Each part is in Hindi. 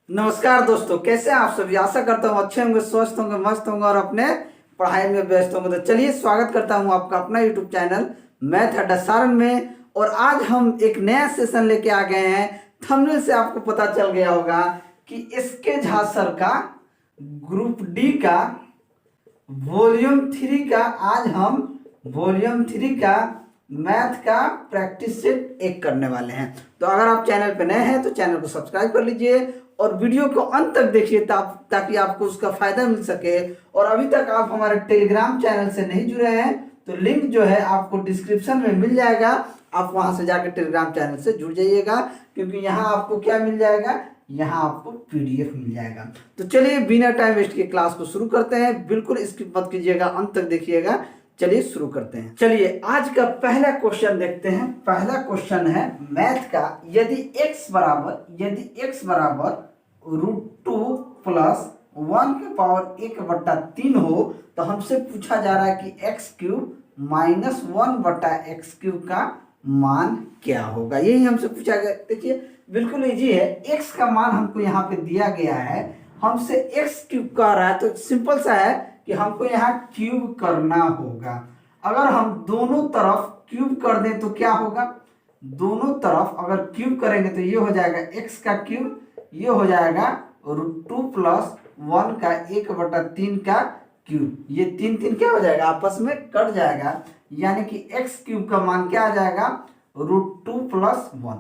नमस्कार दोस्तों, कैसे हैं आप सभी। आशा करता हूँ अच्छे होंगे, स्वस्थ होंगे, मस्त होंगे और अपने पढ़ाई में व्यस्त होंगे। तो चलिए स्वागत करता हूँ आपका अपना यूट्यूब चैनल मैथ अड्डा सारण में। और आज हम एक नया सेशन लेके आ गए हैं। थंबनेल से आपको पता चल गया होगा कि एसके झा सर का ग्रुप डी का वॉल्यूम 3 का आज हम वॉल्यूम 3 का मैथ का प्रैक्टिस सेट 1 करने वाले हैं। तो अगर आप चैनल पे नए हैं तो चैनल को सब्सक्राइब कर लीजिए और वीडियो को अंत तक देखिए ताकि आपको उसका फायदा मिल सके। और अभी तक आप हमारे टेलीग्राम चैनल से नहीं जुड़े हैं तो लिंक जो है आपको डिस्क्रिप्शन में मिल जाएगा। आप वहां से जाकर टेलीग्राम चैनल से जुड़ जाइएगा, क्योंकि यहाँ आपको क्या मिल जाएगा, यहाँ आपको पीडीएफ मिल जाएगा। तो चलिए बिना टाइम वेस्ट के क्लास को शुरू करते हैं। बिल्कुल स्किप मत कीजिएगा, अंत तक देखिएगा। चलिए शुरू करते हैं। चलिए आज का पहला क्वेश्चन देखते हैं। पहला क्वेश्चन है मैथ का, यदि x बराबर √2 प्लस 1 के पावर 1/3 हो तो हमसे पूछा जा रहा है कि x³ माइनस 1/x³ का मान क्या होगा। यही हमसे पूछा गया। देखिए बिल्कुल इजी है। x का मान हमको यहाँ पे दिया गया है, हमसे x³ कह रहा है, तो सिंपल सा है कि हमको यहाँ क्यूब करना होगा। अगर हम दोनों तरफ क्यूब कर दें तो क्या होगा, दोनों तरफ अगर क्यूब करेंगे तो ये हो जाएगा x का क्यूब, ये हो जाएगा √2 प्लस 1 का 1/3 का क्यूब। ये 3 क्या हो जाएगा, आपस में कट जाएगा, यानी कि x³ का मान क्या आ जाएगा, √2 प्लस 1।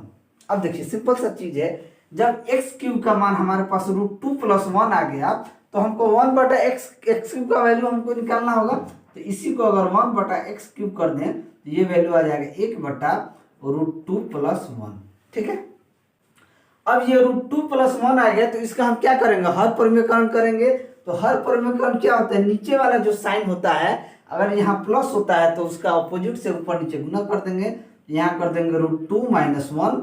अब देखिए सिंपल सा चीज है, जब x³ का मान हमारे पास √2 प्लस 1 आ गया तो हमको 1/x³ का वैल्यू हमको निकालना होगा। तो इसी को अगर 1/x³ कर दें तो ये वैल्यू आ जाएगा 1/√2 प्लस 1। ठीक है, अब ये √2 प्लस 1 आ गया तो इसका हम क्या करेंगे, हर परिमेयकरण करेंगे। तो हर परिमेयकरण क्या होता है, नीचे वाला जो साइन होता है अगर यहाँ प्लस होता है तो उसका अपोजिट से ऊपर नीचे गुना कर देंगे। यहाँ कर देंगे √2 माइनस 1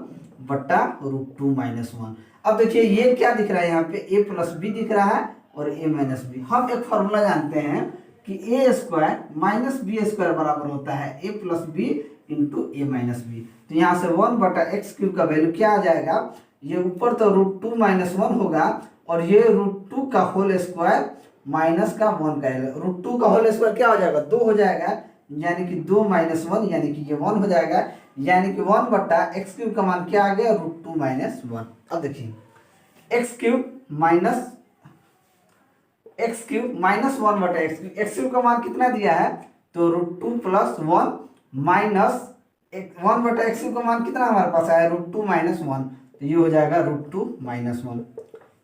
बट्टा √2 माइनस 1। अब देखिए ये क्या दिख रहा है, यहाँ पे a प्लस बी दिख रहा है और a माइनस बी। हम एक फॉर्मूला जानते हैं कि a² माइनस b² बराबर होता है a plus b into a minus b. तो यहाँ से 1/x³ का वैल्यू क्या आ जाएगा, ये ऊपर तो √2 माइनस 1 होगा और ये √2 का होल स्क्वायर माइनस का 1 का √2 का होल स्क्वायर क्या हो जाएगा, 2 हो जाएगा, यानी कि 2 माइनस 1 यानी कि ये 1 हो जाएगा, यानी कि 1/x³ का मान क्या आ गया, √2 माइनस 1। अब देखिए x³ माइनस 1/x³ का मान कितना दिया है, तो √2 प्लस 1 माइनस 1/x³ का मान कितना हमारे पास आया, √2 माइनस 1। तो ये हो जाएगा √2 माइनस 1,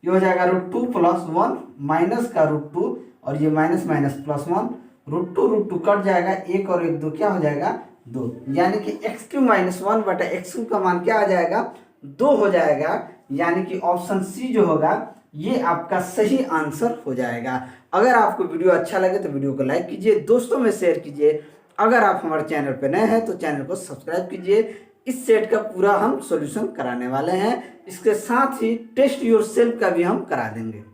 ये हो जाएगा √2 प्लस 1 माइनस का √2 और ये माइनस माइनस प्लस 1, √2 कट जाएगा, 1 और 1 2 क्या हो जाएगा, 2, यानी कि x³ माइनस 1/x³ का मान क्या आ जाएगा, 2 हो जाएगा। यानी कि ऑप्शन सी जो होगा ये आपका सही आंसर हो जाएगा। अगर आपको वीडियो अच्छा लगे तो वीडियो को लाइक कीजिए, दोस्तों में शेयर कीजिए। अगर आप हमारे चैनल पर नए हैं तो चैनल को सब्सक्राइब कीजिए। इस सेट का पूरा हम सॉल्यूशन कराने वाले हैं, इसके साथ ही टेस्ट योर सेल्फ का भी हम करा देंगे।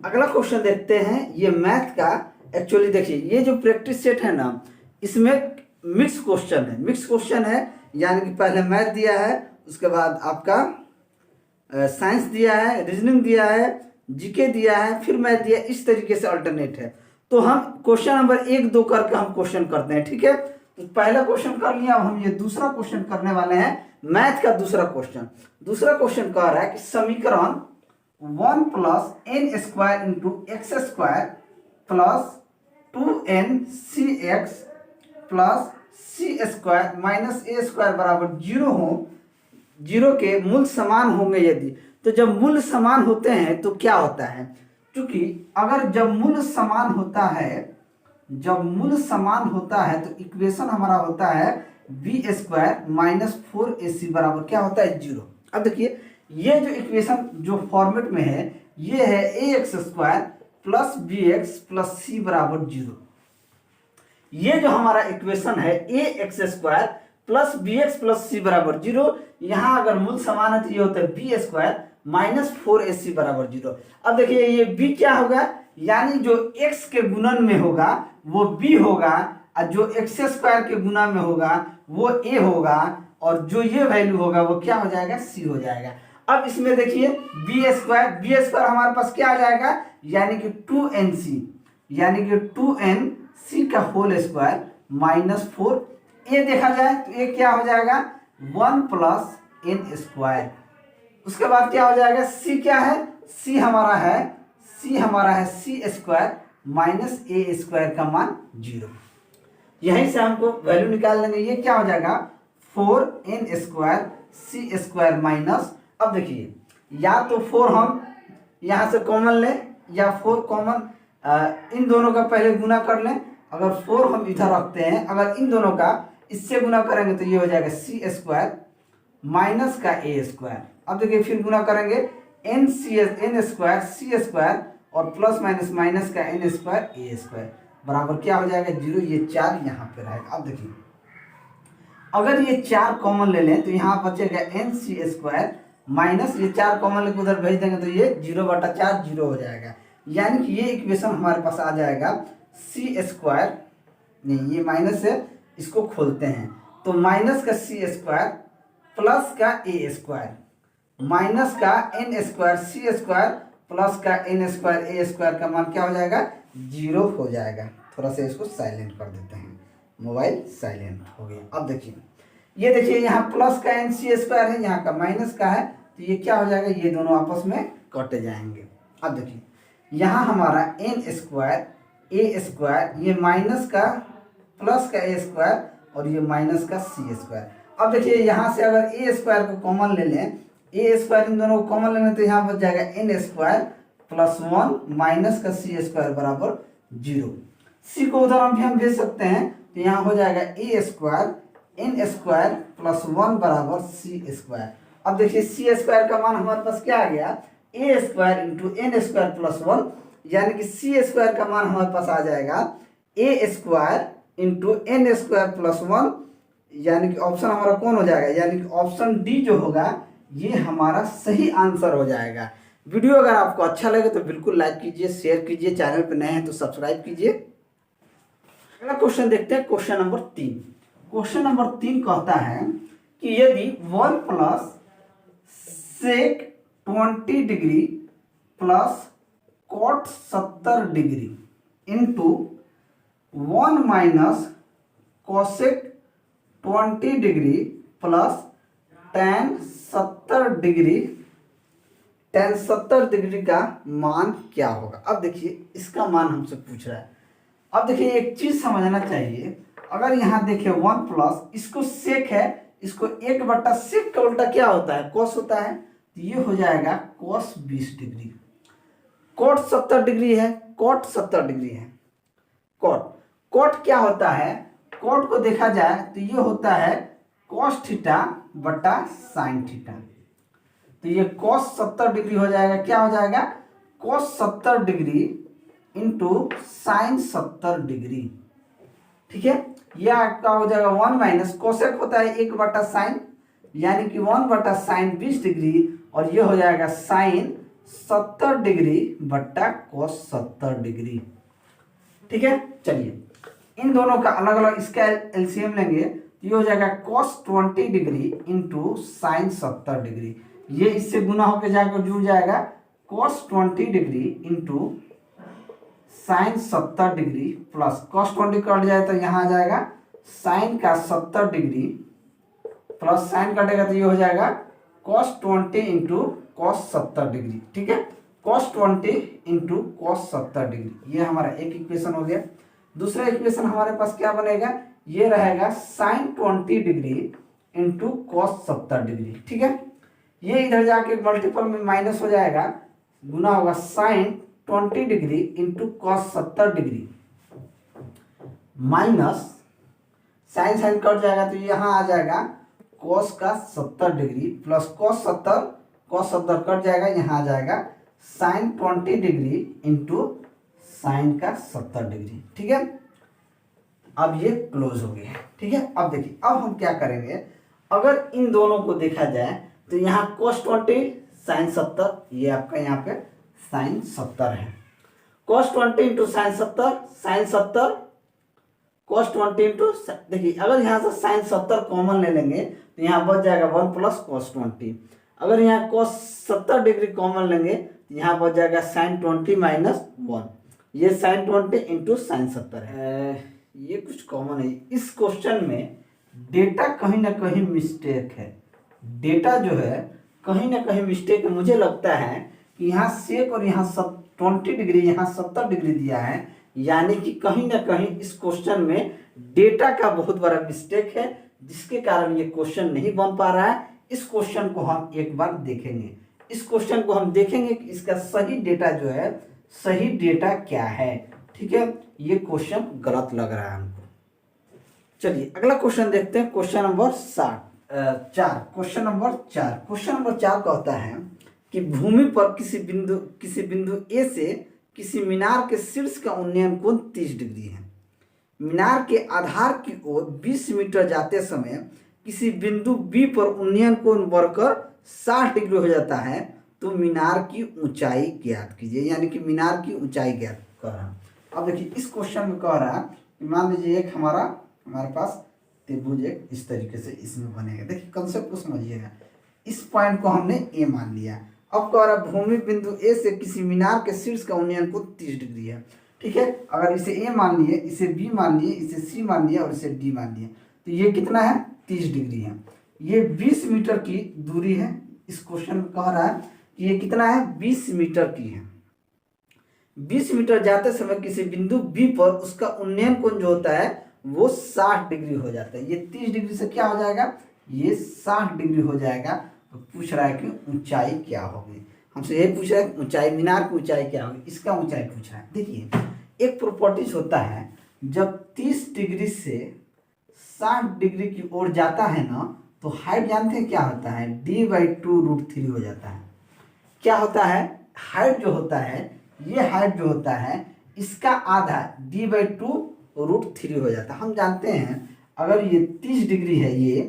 अगला क्वेश्चन देखते हैं। ये मैथ का एक्चुअली देखिए ये जो प्रैक्टिस सेट है ना, इसमें मिक्स क्वेश्चन है, यानी कि पहले मैथ दिया है, उसके बाद आपका साइंस दिया है, रीजनिंग दिया है, जीके दिया है, फिर मैथ दिया, इस तरीके से अल्टरनेट है। तो हम क्वेश्चन नंबर 1 2 करके हम क्वेश्चन करते हैं। ठीक है, तो पहला क्वेश्चन कर लिया, अब हम ये दूसरा क्वेश्चन करने वाले हैं। मैथ का दूसरा क्वेश्चन कह रहा है कि समीकरण 1 plus n² into x² plus 2ncx plus c² minus a² बराबर 0 हो, 0 के मूल समान होंगे यदि। तो जब मूल समान होते हैं तो क्या होता है, क्योंकि अगर जब मूल समान होता है तो इक्वेशन हमारा होता है b² माइनस 4ac बराबर क्या होता है, 0। अब देखिए ये जो इक्वेशन जो फॉर्मेट में है ये है ax² plus bx plus c बराबर 0। ये जो हमारा इक्वेशन है ax² plus bx plus c बराबर 0, यहाँ अगर मूल समान है तो ये होता है b² माइनस 4ac बराबर 0। अब देखिए ये b क्या होगा, यानी जो x के गुणन में होगा वो b होगा और जो x² के गुणा में होगा वो a होगा और जो ये वैल्यू होगा वो क्या हो जाएगा, c हो जाएगा। अब इसमें देखिए बी स्क्वायर हमारे पास क्या आ जाएगा, यानी कि 2nc, यानी कि 2nc का होल स्क्वायर माइनस 4। ये देखा जाए तो ये क्या हो जाएगा 1 प्लस n स्क्वायर। उसके बाद क्या हो जाएगा c क्या है, c हमारा है c square minus a square का मान 0। यहीं से हमको वैल्यू निकाल लेंगे। ये क्या हो जाएगा 4n square c square minus, अब देखिए या तो 4 हम यहाँ से कॉमन लें या 4 कॉमन इन दोनों का पहले गुना कर लें। अगर 4 हम इधर रखते हैं, अगर इन दोनों का इससे गुना करेंगे तो ये हो जाएगा c स्क्वायर माइनस का a स्क्वायर। अब देखिए फिर गुना करेंगे n स्क्वायर c स्क्वायर और प्लस माइनस माइनस का n स्क्वायर a स्क्वायर बराबर क्या हो जाएगा 0। ये 4 यहाँ पे रहेगा। अब देखिए अगर ये 4 कॉमन ले लें तो यहाँ बचेगा nc स्क्वायर माइनस, ये 4 कॉमन लेकर उधर भेज देंगे तो ये 0/4 0 हो जाएगा। यानी कि ये इक्वेशन हमारे पास आ जाएगा c स्क्वायर, नहीं ये माइनस है, इसको खोलते हैं तो माइनस का c स्क्वायर प्लस का a स्क्वायर माइनस का n square c square plus का n स्क्वायर a स्क्वायर का मान क्या हो जाएगा 0 हो जाएगा। थोड़ा सा इसको साइलेंट कर देते हैं, मोबाइल साइलेंट हो गया। अब देखिए ये देखिए यहाँ प्लस का n c स्क्वायर है, यहाँ का माइनस का है, तो ये क्या हो जाएगा ये दोनों आपस में कट जाएंगे। अब देखिए यहाँ हमारा n स्क्वायर a स्क्वायर, ये माइनस का प्लस का a स्क्वायर और ये माइनस का c स्क्वायर। अब देखिए यहाँ से अगर a स्क्वायर को कॉमन ले लें, a स्क्वायर इन दोनों को कॉमन लेंगे तो यहाँ बच जाएगा n स्क्वायर प्लस 1 माइनस का c स्क्वायर बराबर 0। c को उधर हम भेज सकते हैं तो यहाँ हो जाएगा a square n square plus 1 बराबर c स्क्वायर। अब देखिए c स्क्वायर का मान हमारे पास क्या आ गया a square into n square plus 1, यानी कि c स्क्वायर का मान हमारे पास आ जाएगा a square into n square plus 1, यानी कि ऑप्शन हमारा कौन हो जाएगा, यानी कि ऑप्शन डी जो होगा ये हमारा सही आंसर हो जाएगा। वीडियो अगर आपको अच्छा लगे तो बिल्कुल लाइक कीजिए, शेयर कीजिए, चैनल पर नए हैं तो सब्सक्राइब कीजिए। अगला क्वेश्चन देखते हैं, क्वेश्चन नंबर 3। क्वेश्चन नंबर 3 कहता है कि यदि 1 plus sec 20 degree plus cot 70 degree into 1 minus cosec 20 degree plus tan 70 degree का मान क्या होगा। अब देखिए इसका मान हमसे पूछ रहा है। अब देखिए एक चीज समझना चाहिए, अगर यहाँ देखिए 1 प्लस इसको सेक है, इसको 1/सेक का उल्टा क्या होता है कोस होता है, तो ये हो जाएगा कोस 20 डिग्री। कोट 70 डिग्री है, कोट 70 डिग्री है। कोट क्या होता है, कोट को देखा जाए तो ये होता है कॉस थीटा बटा साइन थीटा, तो ये कॉस 70 डिग्री हो जाएगा, क्या हो जाएगा cos 70 degree into sine 70 degree. ठीक है, यह आपका हो जाएगा 1 माइनस कोसेक होता है 1/साइन, यानी कि 1/साइन 20 डिग्री, और ये हो जाएगा साइन 70 डिग्री बट्टा कोस 70 डिग्री। ठीक है, चलिए इन दोनों का अलग अलग इसका एलसीएम लेंगे तो ये हो जाएगा cos 20 degree into sine 70 degree. ये इससे गुना होकर जाकर जुड़ जाएगा cos 20 degree into sine 70 degree plus cos 20 cut जाए तो यहाँ आ जाएगा साइन का 70 डिग्री प्लस साइन कटेगा तो ये हो जाएगा cos 20 इंटू cos 70 डिग्री। ठीक है, cos 20 इंटू cos 70 डिग्री, ये हमारा एक इक्वेशन हो गया। दूसरा इक्वेशन हमारे पास क्या बनेगा, ये रहेगा sine 20 degree into cos 70 degree. ठीक है, ये इधर जाके मल्टीपल में माइनस हो जाएगा, गुना होगा sine 20 degree into cos 70 degree minus sine sine कट जाएगा तो यहाँ आ जाएगा कॉस का 70 डिग्री प्लस कॉस 70 कट जाएगा, यहाँ आ जाएगा साइन 20 डिग्री इंटू साइन का 70 डिग्री। ठीक है, अब ये क्लोज हो गया। ठीक है, अब देखिए अब हम क्या करेंगे, अगर इन दोनों को देखा जाए तो यहाँ cos 20 साइन 70, ये आपका यहाँ पे साइन 70 है, cos 20 into sine 70 cos 20 into, देखिए अगर यहाँ से साइन 70 कॉमन ले लेंगे तो यहाँ बच जाएगा 1 प्लस cos 20। अगर यहाँ cos 70 डिग्री कॉमन लेंगे तो यहाँ बच जाएगा sin 20 माइनस 1, ये sin 20 इंटू sin 70 है। ये कुछ कॉमन है। इस क्वेश्चन में डेटा कहीं ना कहीं मिस्टेक है, डेटा जो है कहीं ना कहीं मिस्टेक है। मुझे लगता है कि यहाँ सेक और यहाँ 20 डिग्री, यहाँ 70 डिग्री दिया है, यानी कि कहीं ना कहीं इस क्वेश्चन में डेटा का बहुत बड़ा मिस्टेक है, जिसके कारण ये क्वेश्चन नहीं बन पा रहा है। इस क्वेश्चन को हम एक बार देखेंगे, इस क्वेश्चन को हम देखेंगे कि इसका सही डेटा जो है, सही डेटा क्या है। ठीक है, ये क्वेश्चन गलत लग रहा है हमको। चलिए अगला क्वेश्चन देखते हैं, क्वेश्चन नंबर 4। क्वेश्चन नंबर 4 कहता है कि भूमि पर किसी बिंदु ए से किसी मीनार के शीर्ष का उन्नयन कोण 30 डिग्री है। मीनार के आधार की ओर 20 मीटर जाते समय किसी बिंदु बी पर उन्नयन कोण बढ़कर 60 डिग्री हो जाता है, तो मीनार की ऊंचाई ज्ञात कीजिए, यानी कि मीनार की ऊंचाई ज्ञात कर रहा है। अब देखिए इस क्वेश्चन में कह रहा है कि मान लीजिए एक हमारे पास त्रिभुज एक इस तरीके से इसमें बनेगा। देखिए कंसेप्ट को समझिएगा, इस पॉइंट को हमने ए मान लिया। अब कह रहा है भूमि बिंदु ए से किसी मीनार के शीर्ष का उन्नयन कोण 30 डिग्री है। ठीक है, अगर इसे ए मान लिए, इसे बी मान लिए, इसे सी मान लिया और इसे डी मान लिए, तो ये कितना है 30 डिग्री है। ये 20 मीटर की दूरी है। इस क्वेश्चन में कह रहा है कि ये कितना है 20 मीटर की है। 20 मीटर जाते समय किसी बिंदु बी पर उसका उन्नयन कोण जो होता है वो 60 डिग्री हो जाता है। ये 30 डिग्री से क्या हो जाएगा, ये 60 डिग्री हो जाएगा। तो पूछ रहा है कि ऊंचाई क्या होगी, हमसे ये पूछ रहा है कि ऊंचाई, मीनार की ऊंचाई क्या होगी, इसका ऊंचाई पूछ रहा है। देखिए एक प्रॉपर्टीज होता है, जब 30 डिग्री से 60 डिग्री की ओर जाता है ना, तो हाइट जानते हैं क्या होता है, d/2√3 हो जाता है। क्या होता है, हाइट जो होता है, ये हाइट जो होता है इसका आधा d/2√3 हो जाता है। हम जानते हैं अगर ये 30 डिग्री है ये,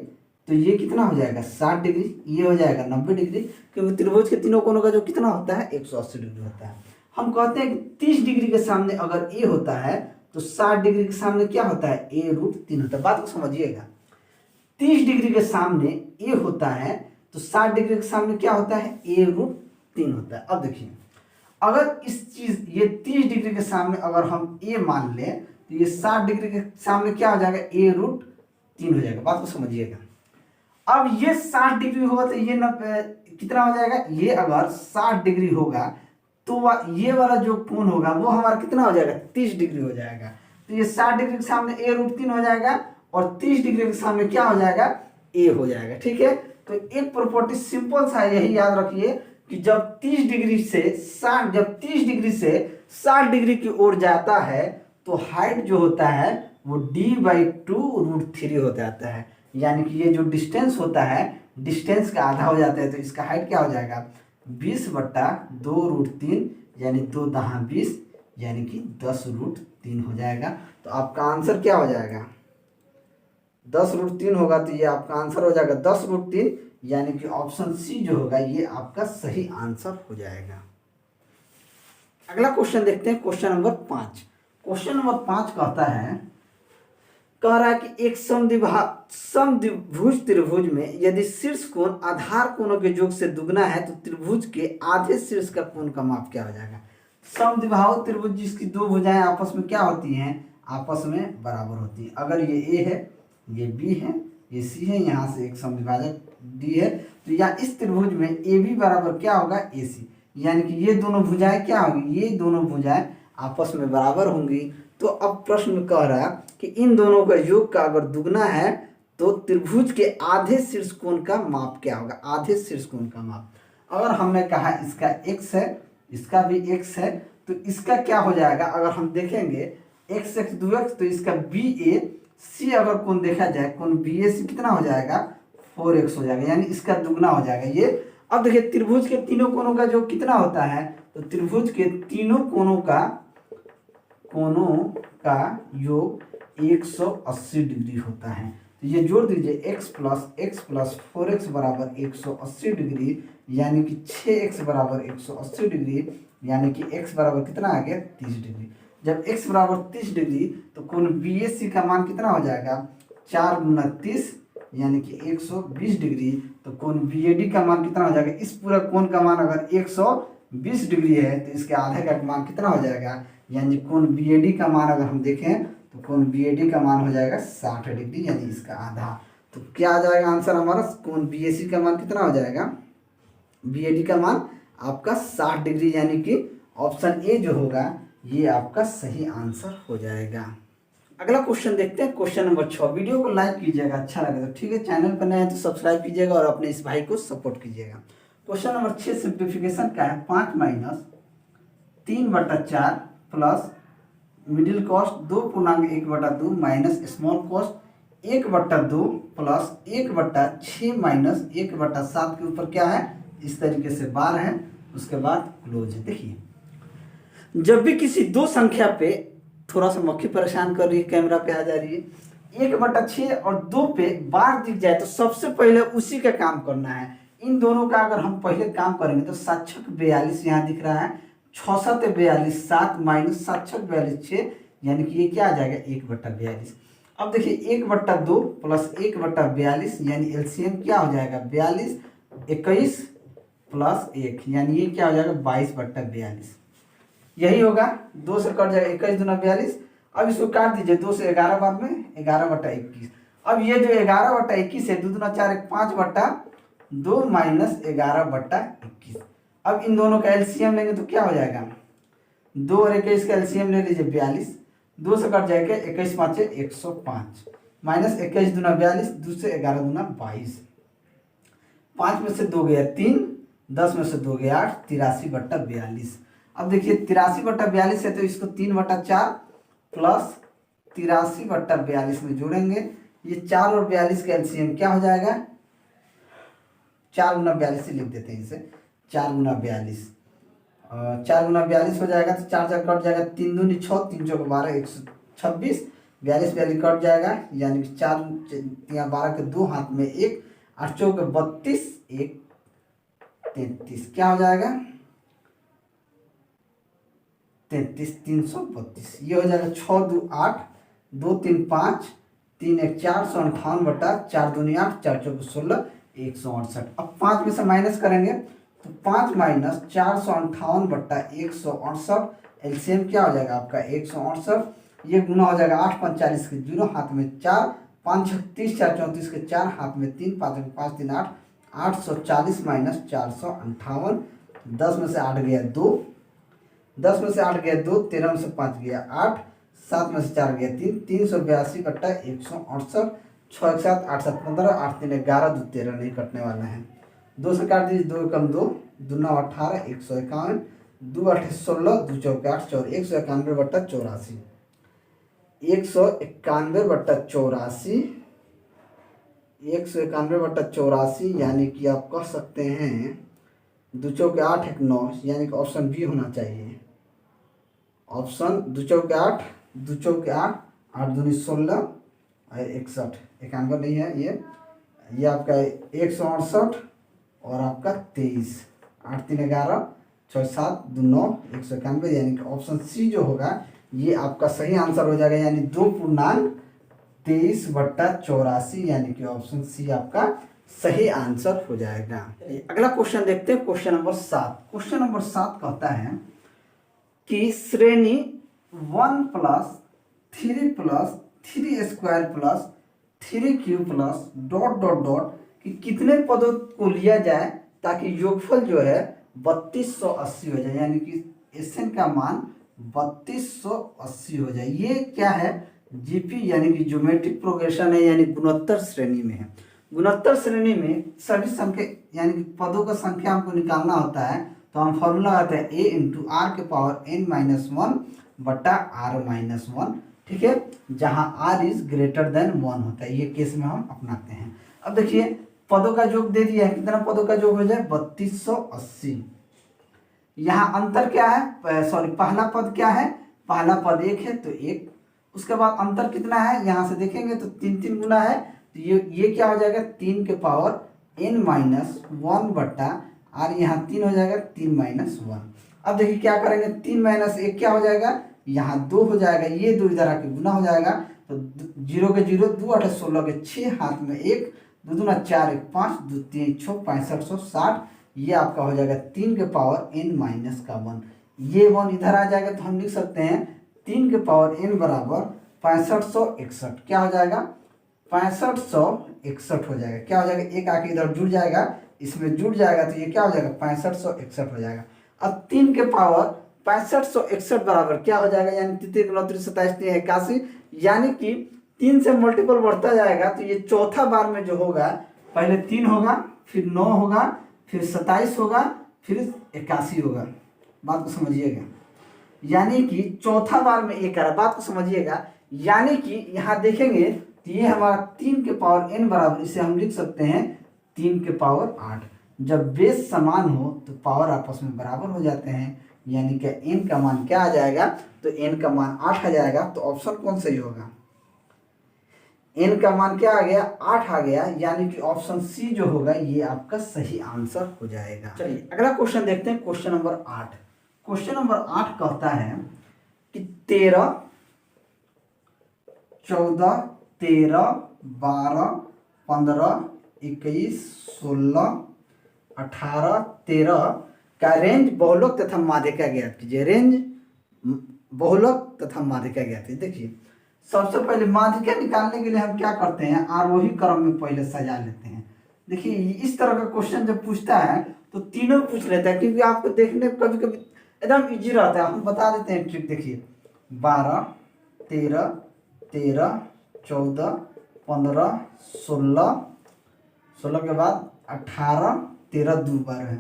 तो ये कितना हो जाएगा 60 डिग्री, ये हो जाएगा 90 डिग्री, क्योंकि त्रिभुज के तीनों कोनों का जो कितना होता है 180 डिग्री होता है। हम कहते हैं कि 30 डिग्री के सामने अगर ए होता है तो 60 डिग्री के सामने क्या होता है a√3 होता है। बात को समझिएगा, 30 डिग्री के सामने ए होता है तो 60 डिग्री के सामने क्या होता है a√3 होता है। अब देखिए अगर इस चीज ये 30 डिग्री के सामने अगर हम ए मान लें तो ये 60 डिग्री के सामने क्या हो जाएगा a√3 हो जाएगा। बात को समझिएगा, अब ये 60 डिग्री होगा तो ये कितना हो जाएगा, ये अगर 60 डिग्री होगा तो ये वाला जो कोण होगा वो हमारा कितना हो जाएगा 30 डिग्री हो जाएगा। तो ये 60 डिग्री के सामने a√3 हो जाएगा और 30 डिग्री के सामने क्या हो जाएगा ए हो जाएगा। ठीक है, तो एक प्रॉपर्टी सिंपल सा यही याद रखिए कि जब 30 डिग्री से 60 डिग्री की ओर जाता है तो हाइट जो होता है वो d/2√3 हो जाता है, यानी कि ये जो डिस्टेंस होता है डिस्टेंस का आधा हो जाता है। तो इसका हाइट क्या हो जाएगा 20/2√3, यानी 2 दहा 20, यानी कि 10√3 हो जाएगा। तो आपका आंसर क्या हो जाएगा 10√3 होगा, तो ये आपका आंसर हो जाएगा 10√3, यानी कि ऑप्शन सी जो होगा ये आपका सही आंसर हो जाएगा। अगला क्वेश्चन देखते हैं, क्वेश्चन नंबर 5। क्वेश्चन नंबर 5 कहता है, कह रहा है कि एक समद्विभुज त्रिभुज में यदि शीर्ष कोण आधार कोणों के योग से दुगना है तो त्रिभुज के आधे शीर्ष का कोण का माप क्या हो जाएगा। समद्विबाहु त्रिभुज जिसकी दो भुजाएं आपस में क्या होती हैं, आपस में बराबर होती हैं। अगर ये ए है, ये बी है, ये सी है, यहाँ से एक समद्विभाजक डी है, तो या इस त्रिभुज में ए बी बराबर क्या होगा ए सी, यानी कि ये दोनों भुजाएं क्या होगी, ये दोनों भुजाएं आपस में बराबर होंगी। तो अब प्रश्न में कह रहा कि इन दोनों का योग का अगर दुगना है तो त्रिभुज के आधे शीर्ष कोण का माप क्या होगा, आधे शीर्ष कोण का माप। अगर हमने कहा इसका x है, इसका भी x है, तो इसका क्या हो जाएगा, अगर हम देखेंगे x 2x, तो इसका BAC अगर कोण देखा जाए, कोण BAC कितना हो जाएगा 4x हो जाएगा, यानी इसका दुगना हो जाएगा ये। अब देखिए त्रिभुज के तीनों कोणों का जो कितना होता है, तो त्रिभुज के तीनों कोणों का योग 180 डिग्री होता है। तो ये जोड़ दीजिए x + 4x बराबर 180 डिग्री, यानी कि 6x बराबर 180 डिग्री, यानी कि x बराबर कितना आ गया 30 डिग्री। जब x बराबर 30 डिग्री तो कोण BAC का मान कितना हो जाएगा 4 × 30, यानी कि 120 डिग्री। तो कोण BAD का मान कितना हो जाएगा, इस पूरा कोण का मान अगर 120 डिग्री है तो इसके आधे का मान कितना हो जाएगा, यानी कोण BAD का मान अगर हम देखें तो कोण BAD का मान हो जाएगा 60 डिग्री, यानी इसका आधा। तो क्या आ जाएगा आंसर हमारा, कोण BAC का मान कितना हो जाएगा, BAD का मान आपका 60 डिग्री, यानी कि ऑप्शन ए जो होगा ये आपका सही आंसर हो जाएगा। अगला क्वेश्चन देखते हैं, क्वेश्चन नंबर 6। वीडियो को लाइक कीजिएगा, अच्छा लगे तो ठीक है, चैनल पर नए हैं तो सब्सक्राइब कीजिएगा और अपने इस भाई को सपोर्ट कीजिएगा। क्वेश्चन नंबर 6 सिंप्लीफिकेशन का है, 5 minus 3/4 plus middle cost 2.1/2 minus small cost 1/2 plus 1/6 minus 1/7 के ऊपर क्या है, इस तरीके से बार है, उसके बाद क्लोज है। देखिए जब भी किसी दो संख्या पे, थोड़ा सा मक्खी परेशान कर रही है, कैमरा पे आ जा रही है, 1/6 और 2 पे बार दिख जाए तो सबसे पहले उसी का काम करना है। इन दोनों का अगर हम पहले काम करेंगे तो 7×6 42 यहाँ दिख रहा है, 6×7 42 7 माइनस 7×6 42 6, यानी कि ये क्या आ जाएगा 1/42। अब देखिए 1/2 प्लस 1/42 यानी एलसीएम क्या हो जाएगा 42, 21 प्लस 1, यानी ये क्या हो जाएगा 22/42। यही होगा, 2 से कट जाएगा 21 दूना 42। अब इसको काट दीजिए 2 से 11 बार में 11/21। अब ये जो 11/21 है, 2 दूना 4 5/2 माइनस 11/21। अब इन दोनों का एलसीएम लेंगे तो क्या हो जाएगा, 2 और 21 का एलसीएम ले लीजिए 42, 2 से कट जाएगा 21 5 105 माइनस 21 दूना 42, 2 से 11 दूना 22, 5 में से 2 गया 3, 10 में से 2 गया 8, 83/42। अब देखिए 83/42 है तो इसको 3/4 प्लस 83/42 में जोड़ेंगे, ये 4 और 42 का एलसीएम क्या हो जाएगा, 4 गुना 42 लिख देते हैं इसे, 4 गुना 42, 4 गुना 42 हो जाएगा तो 4 4 कट जाएगा, 3 दूनी 6, 3 चौक 12 126, 42 42 कट जाएगा, यानी कि 4 या 12 के 2 हाथ में 1, 8 चौक 32, 1 33, क्या हो जाएगा 33 332, ये हो जाएगा 6 2 8 2 3 5 3 1 458/4 दूनी 8 4 चौक 16 168। अब 5 में से माइनस करेंगे तो 5 माइनस 458/168, एलसीएम क्या हो जाएगा आपका 168, ये गुना हो जाएगा 8 5 40 के 0 हाथ में 4, 5 6 30 4 34 के 4 हाथ में 3, 5 5 3 8, 840 माइनस 458, 10 में से 8 गया 2, 10 में से 8 गया 2, 13 में से 5 गया 8, 7 में से 4 गया 3, 382/168, 6 1 7 8 7 15, 8 3 11, 2 13 नहीं कटने वाला है, 2 से काट दीजिए, 2 कम 2, 2 9 18, 151, 2 8 16, 2 चौक 8 4, 191/84, 191/84, 191/84, यानी कि आप कह सकते हैं 2 चौक 8 1 9, यानी कि ऑप्शन बी होना चाहिए, ऑप्शन 2 चौक 8, 2 चौक 8, 8 दूनी 16 और 61, 91 नहीं है, ये आपका 168 और आपका 23, 8 3 11, 6 7 2 9, 191, यानी कि ऑप्शन सी जो होगा ये आपका सही आंसर हो जाएगा, यानी 2.23/84, यानी कि ऑप्शन सी आपका सही आंसर हो जाएगा। अगला क्वेश्चन देखते हैं, क्वेश्चन नंबर 7। क्वेश्चन नंबर 7 कहता है कि श्रेणी 1 + 3 + 3 स्क्वायर प्लस 3 क्यूब प्लस ... कि कितने पदों को लिया जाए ताकि योगफल जो है 3280 हो जाए, यानी कि एसएन का मान 3280 हो जाए। ये क्या है, जीपी यानी कि ज्योमेट्रिक प्रोग्रेशन है, यानी गुणोत्तर श्रेणी में है। गुणोत्तर श्रेणी में सभी संख्या यानी कि पदों का संख्या हमको निकालना होता है, तो हम फॉर्मूला आता है a × r⁻n−1/r−1, ठीक है, जहां r = 1 होता है, ये केस में हम अपनाते हैं। अब देखिए पदों का योग दे दिया है, कितना पदों का योग हो जाए 3280। यहाँ अंतर क्या है, सॉरी पहला पद क्या है, पहला पद 1 है तो 1, उसके बाद अंतर कितना है, यहाँ से देखेंगे तो 3 3 गुना है, तो ये क्या हो जाएगा 3 के पावर n-1/r, यहाँ 3 हो जाएगा 3 - 1। अब देखिए क्या करेंगे, 3 - 1 क्या हो जाएगा, यहाँ 2 हो जाएगा, ये 2 इधर आके गुना हो जाएगा, तो तो 0 के 0 2 8 16 के 6 हाथ में 1 2 दूना 4 1 5 2 3 6 6560 ये आपका हो जाएगा 3 के पावर n माइनस का 1। ये 1 इधर आ जाएगा तो हम लिख सकते हैं 3 के पावर n बराबर 6561। क्या हो जाएगा 6561 हो जाएगा। क्या हो जाएगा एक आके इधर जुड़ जाएगा, इसमें जुड़ जाएगा तो ये क्या हो जाएगा 6561 हो जाएगा। अब 3 के पावर 6561 बराबर क्या हो जाएगा, यानी 3 29 27 81, यानी कि 3 से मल्टीपल बढ़ता जाएगा तो ये चौथा बार में जो होगा पहले 3 होगा, फिर 9 होगा, फिर 27 होगा, फिर 81 होगा। बात को समझिएगा, यानी कि चौथा बार में एक आ रहा, बात को समझिएगा। यानी कि यहाँ देखेंगे तो ये हमारा 3 के पावर n बराबर, इसे हम लिख सकते हैं 3 के पावर 8। जब बेस समान हो तो पावर आपस में बराबर हो जाते हैं, यानी कि n का मान क्या आ जाएगा, तो n का मान 8 आ जाएगा। तो ऑप्शन कौन सही होगा, n का मान क्या आ गया 8 आ गया, यानी कि ऑप्शन सी जो होगा ये आपका सही आंसर हो जाएगा। चलिए अगला क्वेश्चन देखते हैं, क्वेश्चन नंबर 8। क्वेश्चन नंबर 8 कहता है कि 13 14 13 12 15 21 16 18 13 का रेंज बहुलक तथा माध्यिका ज्ञात कीजिए। रेंज बहुलक तथा माध्यिका ज्ञात कीजिए। देखिए सबसे पहले माध्यिका निकालने के लिए हम क्या करते हैं, आरोही क्रम में पहले सजा लेते हैं। देखिए इस तरह का क्वेश्चन जब पूछता है तो तीनों पूछ लेता है, क्योंकि आपको देखने कभी कभी एकदम इजी रहता है। हम बता देते हैं ट्रिक। देखिए 12 13 13 14 15 16 16 के बाद 18 13 2 बार है,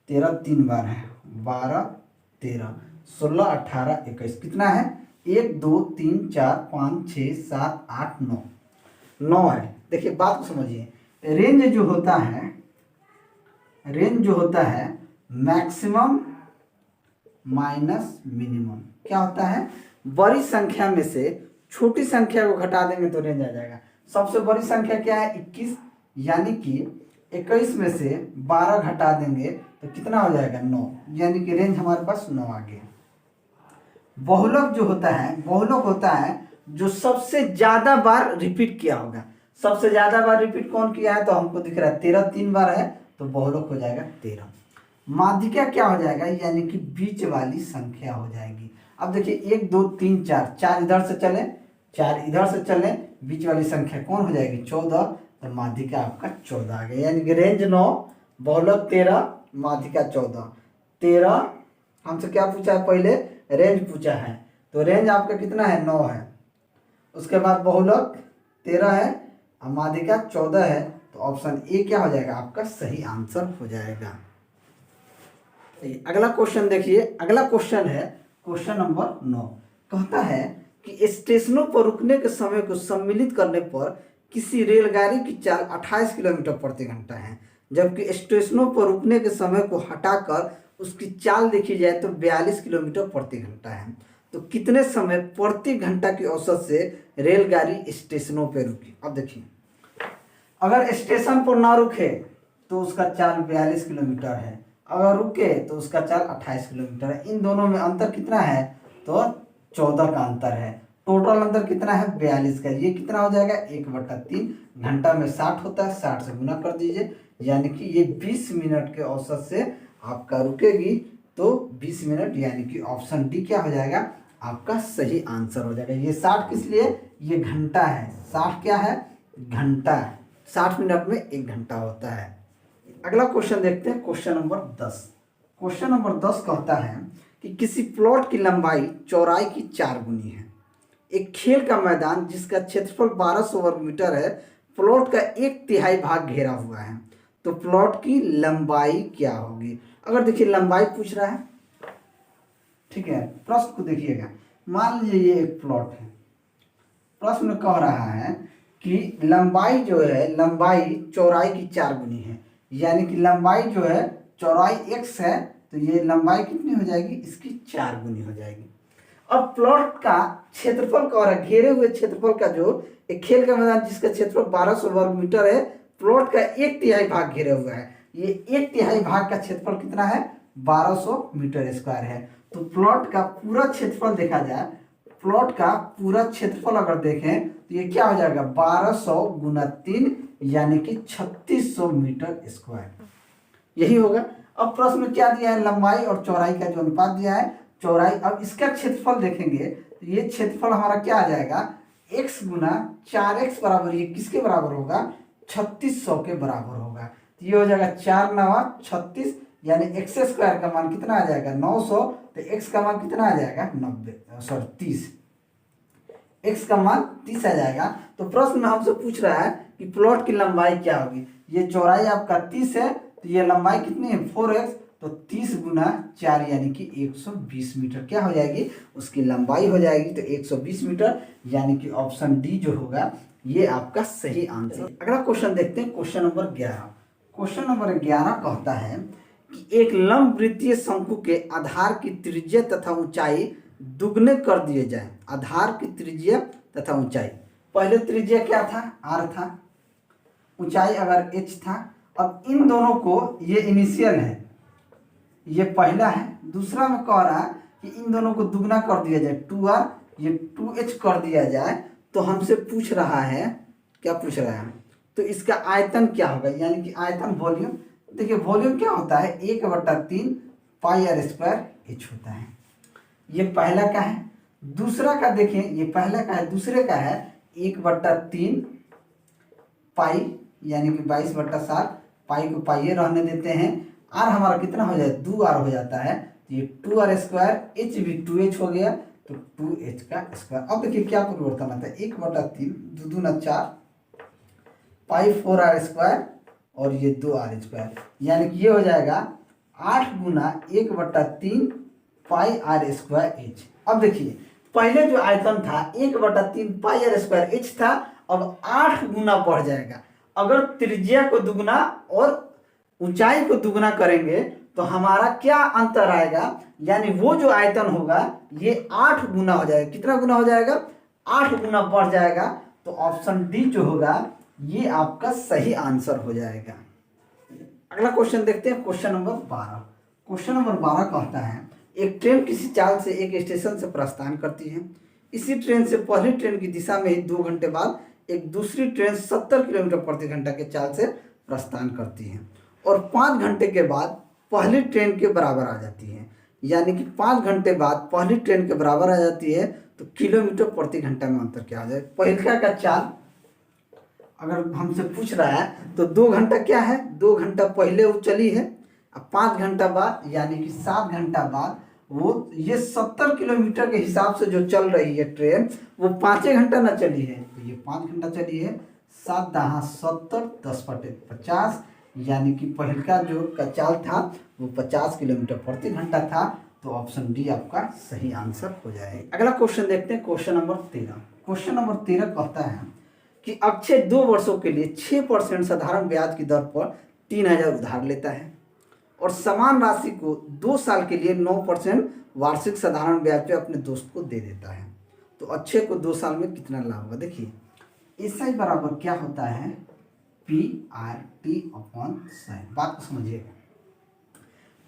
13 3 बार है, 12 13 16 18 21 कितना है 1 2 3 4 5 6 7 8 9 9 है। देखिए बात को समझिए, रेंज जो होता है, रेंज जो होता है मैक्सिमम माइनस मिनिमम क्या होता है, बड़ी संख्या में से छोटी संख्या को घटा देंगे तो रेंज आ जाएगा। सबसे बड़ी संख्या क्या है 21, यानी कि 21 में से 12 घटा देंगे तो कितना हो जाएगा 9, यानी कि रेंज हमारे पास 9 आ गया। बहुलक जो होता है, बहुलक होता है जो सबसे ज्यादा बार रिपीट किया होगा। सबसे ज्यादा बार रिपीट कौन किया है, तो हमको दिख रहा है 13 3 बार है, तो बहुलक हो जाएगा 13। माध्यिका क्या हो जाएगा, यानी कि बीच वाली संख्या हो जाएगी। अब देखिए 1 2 3 4, 4 इधर से चले 4 इधर से चले, बीच वाली संख्या कौन हो जाएगी 14, तो माध्यिका आपका 14 आ गया। यानी कि रेंज 9, बहुलक 13, माध्यिका 14। 13 हमसे क्या पूछा है, पहले रेंज पूछा है, तो रेंज आपका कितना है 9 है। उसके बाद बहुलक 13 है और माध्यिका 14 है, तो ऑप्शन ए क्या हो जाएगा आपका सही आंसर हो जाएगा। अगला क्वेश्चन देखिए, अगला क्वेश्चन है क्वेश्चन नंबर 9। कहता है कि स्टेशनों पर रुकने के समय को सम्मिलित करने पर किसी रेलगाड़ी की चाल 28 किलोमीटर प्रति घंटा है, जबकि स्टेशनों पर रुकने के समय को हटाकर उसकी चाल देखी जाए तो 42 किलोमीटर प्रति घंटा है। तो कितने समय प्रति घंटा की औसत से रेलगाड़ी स्टेशनों पर रुकी। अब देखिए अगर स्टेशन पर ना रुके तो उसका चाल 42 किलोमीटर है, अगर रुके तो उसका चाल 28 किलोमीटर है। इन दोनों में अंतर कितना है, तो 14 का अंतर है। टोटल अंतर कितना है 42 का। ये कितना हो जाएगा 1/3, घंटा में 60 होता है, 60 से गुना कर दीजिए, यानी कि ये 20 मिनट के औसत से आपका रुकेगी, तो 20 मिनट, यानी कि ऑप्शन डी क्या हो जाएगा आपका सही आंसर हो जाएगा। ये 60 किस लिए, ये घंटा है, 60 क्या है घंटा है, 60 मिनट में 1 घंटा होता है। अगला क्वेश्चन देखते हैं, क्वेश्चन नंबर 10। क्वेश्चन नंबर 10 कहता है कि किसी प्लॉट की लंबाई चौड़ाई की 4 गुनी है। एक खेल का मैदान जिसका क्षेत्रफल 1200 वर्ग मीटर है, प्लॉट का 1/3 भाग घेरा हुआ है, तो प्लॉट की लंबाई क्या होगी। अगर देखिए लंबाई पूछ रहा है, ठीक है, प्रश्न को देखिएगा। मान लीजिए ये एक प्लॉट है, प्रश्न कह रहा है कि लंबाई जो है, लंबाई चौड़ाई की 4 गुनी है, यानी कि लंबाई जो है चौड़ाई x है, तो ये लंबाई कितनी हो जाएगी, इसकी 4 गुनी हो जाएगी। अब प्लॉट का क्षेत्रफल कह रहा है, घेरे हुए क्षेत्रफल का, जो एक खेल का मैदान जिसका क्षेत्रफल 1200 वर्ग मीटर है, प्लॉट का 1/3 भाग घेरे हुआ है, ये 1/3 भाग का क्षेत्रफल कितना है 1200 मीटर स्क्वायर है। तो प्लॉट का पूरा क्षेत्रफल देखा जाए, प्लॉट का पूरा क्षेत्रफल अगर देखें तो ये क्या हो जाएगा 1200 गुना 3 यानी कि 3600 मीटर स्क्वायर, यही होगा। अब प्रश्न में क्या दिया है, लंबाई और चौड़ाई का जो अनुपात दिया है, चौड़ाई। अब इसका क्षेत्रफल देखेंगे तो ये क्षेत्रफल हमारा क्या आ जाएगा, x गुना 4x बराबर, ये किसके बराबर होगा, 3600 के बराबर होगा। तो ये हो जाएगा 4 9 36, यानी एक्स स्क्वायर का मान कितना आ जाएगा 900, तो x का मान कितना आ जाएगा 30, x का मान 30 आ जाएगा। तो प्रश्न में हमसे पूछ रहा है कि प्लॉट की लंबाई क्या होगी, ये चौड़ाई आपका 30 है, तो ये लंबाई कितनी है 4x, तो 30 गुना 4 यानी कि 120 मीटर क्या हो जाएगी, उसकी लंबाई हो जाएगी, तो 120 मीटर, यानी कि ऑप्शन डी जो होगा ये आपका सही आंसर। अगला क्वेश्चन देखते हैं, क्वेश्चन नंबर 11। क्वेश्चन नंबर 11 कहता है कि एक लंब वृत्तीय शंकु के आधार की त्रिज्या तथा ऊंचाई दुगने कर दिए जाए। आधार की त्रिज्या तथा ऊंचाई, पहले त्रिज्या क्या था, r था, ऊंचाई अगर h था। अब इन दोनों को, ये इनिशियल है, ये पहला है, दूसरा में कह रहा है कि इन दोनों को दुगना कर दिया जाए, 2r, ये 2h कर दिया जाए। तो हमसे पूछ रहा है, क्या पूछ रहा है, तो इसका आयतन क्या होगा, यानी कि आयतन वॉल्यूम। देखिए वॉल्यूम क्या होता है, 1/3 पाई r स्क्वायर h होता है। ये पहला का है। दूसरा का देखें, ये पहला का है, दूसरे का है 1/3 पाई, यानी कि 22/7, पाई को पाइये रहने देते हैं, r हमारा कितना हो जाए 2r हो जाता है, तो ये 2r स्क्वायर, h भी 2h हो गया, तो 2h का स्क्वायर। अब देखिए क्या परिवर्तन आता है, 1/3 2 दूना 4 पाई 4r स्क्वायर और ये 2r स्क्वायर, यानी कि ये हो जाएगा 8 गुना 1/3 पाई r स्क्वायर h। अब देखिए पहले जो आयतन था 1/3 पाई r स्क्वायर h था, अब 8 गुना बढ़ जाएगा। अगर त्रिज्या को दुगना और ऊंचाई को दुगना करेंगे तो हमारा क्या अंतर आएगा, यानी वो जो आयतन होगा ये 8 गुना हो जाएगा। कितना गुना हो जाएगा, 8 गुना बढ़ जाएगा। तो ऑप्शन डी जो होगा ये आपका सही आंसर हो जाएगा। अगला क्वेश्चन देखते हैं, क्वेश्चन नंबर 12। क्वेश्चन नंबर 12 कहता है एक ट्रेन किसी चाल से एक स्टेशन से प्रस्थान करती है। इसी ट्रेन से पहली ट्रेन की दिशा में ही 2 घंटे बाद एक दूसरी ट्रेन 70 किलोमीटर प्रति घंटा के चाल से प्रस्थान करती है और 5 घंटे के बाद पहली ट्रेन के बराबर आ जाती है। यानी कि 5 घंटे बाद पहली ट्रेन के बराबर आ जाती है, तो किलोमीटर प्रति घंटा में अंतर क्या आ जाए। पहले का चाल अगर हमसे पूछ रहा है तो 2 घंटा क्या है, 2 घंटा पहले वो चली है, अब 5 घंटा बाद यानी कि 7 घंटा बाद वो ये 70 किलोमीटर के हिसाब से जो चल रही है ट्रेन, वो 5 घंटा ना चली है, तो ये 5 घंटा चली है। 7 दहा 70, 10/50, यानी कि पहलका जो का चाल था वो 50 किलोमीटर प्रति घंटा था। तो ऑप्शन डी आपका सही आंसर हो जाएगा। अगला क्वेश्चन देखते हैं, क्वेश्चन नंबर 13। क्वेश्चन नंबर 13 कहता है कि अक्षय 2 वर्षों के लिए 6% साधारण ब्याज की दर पर 3000 उधार लेता है और समान राशि को 2 साल के लिए 9% वार्षिक साधारण ब्याज पे अपने दोस्त को दे देता है। तो अक्षय को 2 साल में कितना लाभ होगा। देखिए SI बराबर क्या होता है, PRT/100। बात को समझिएगा।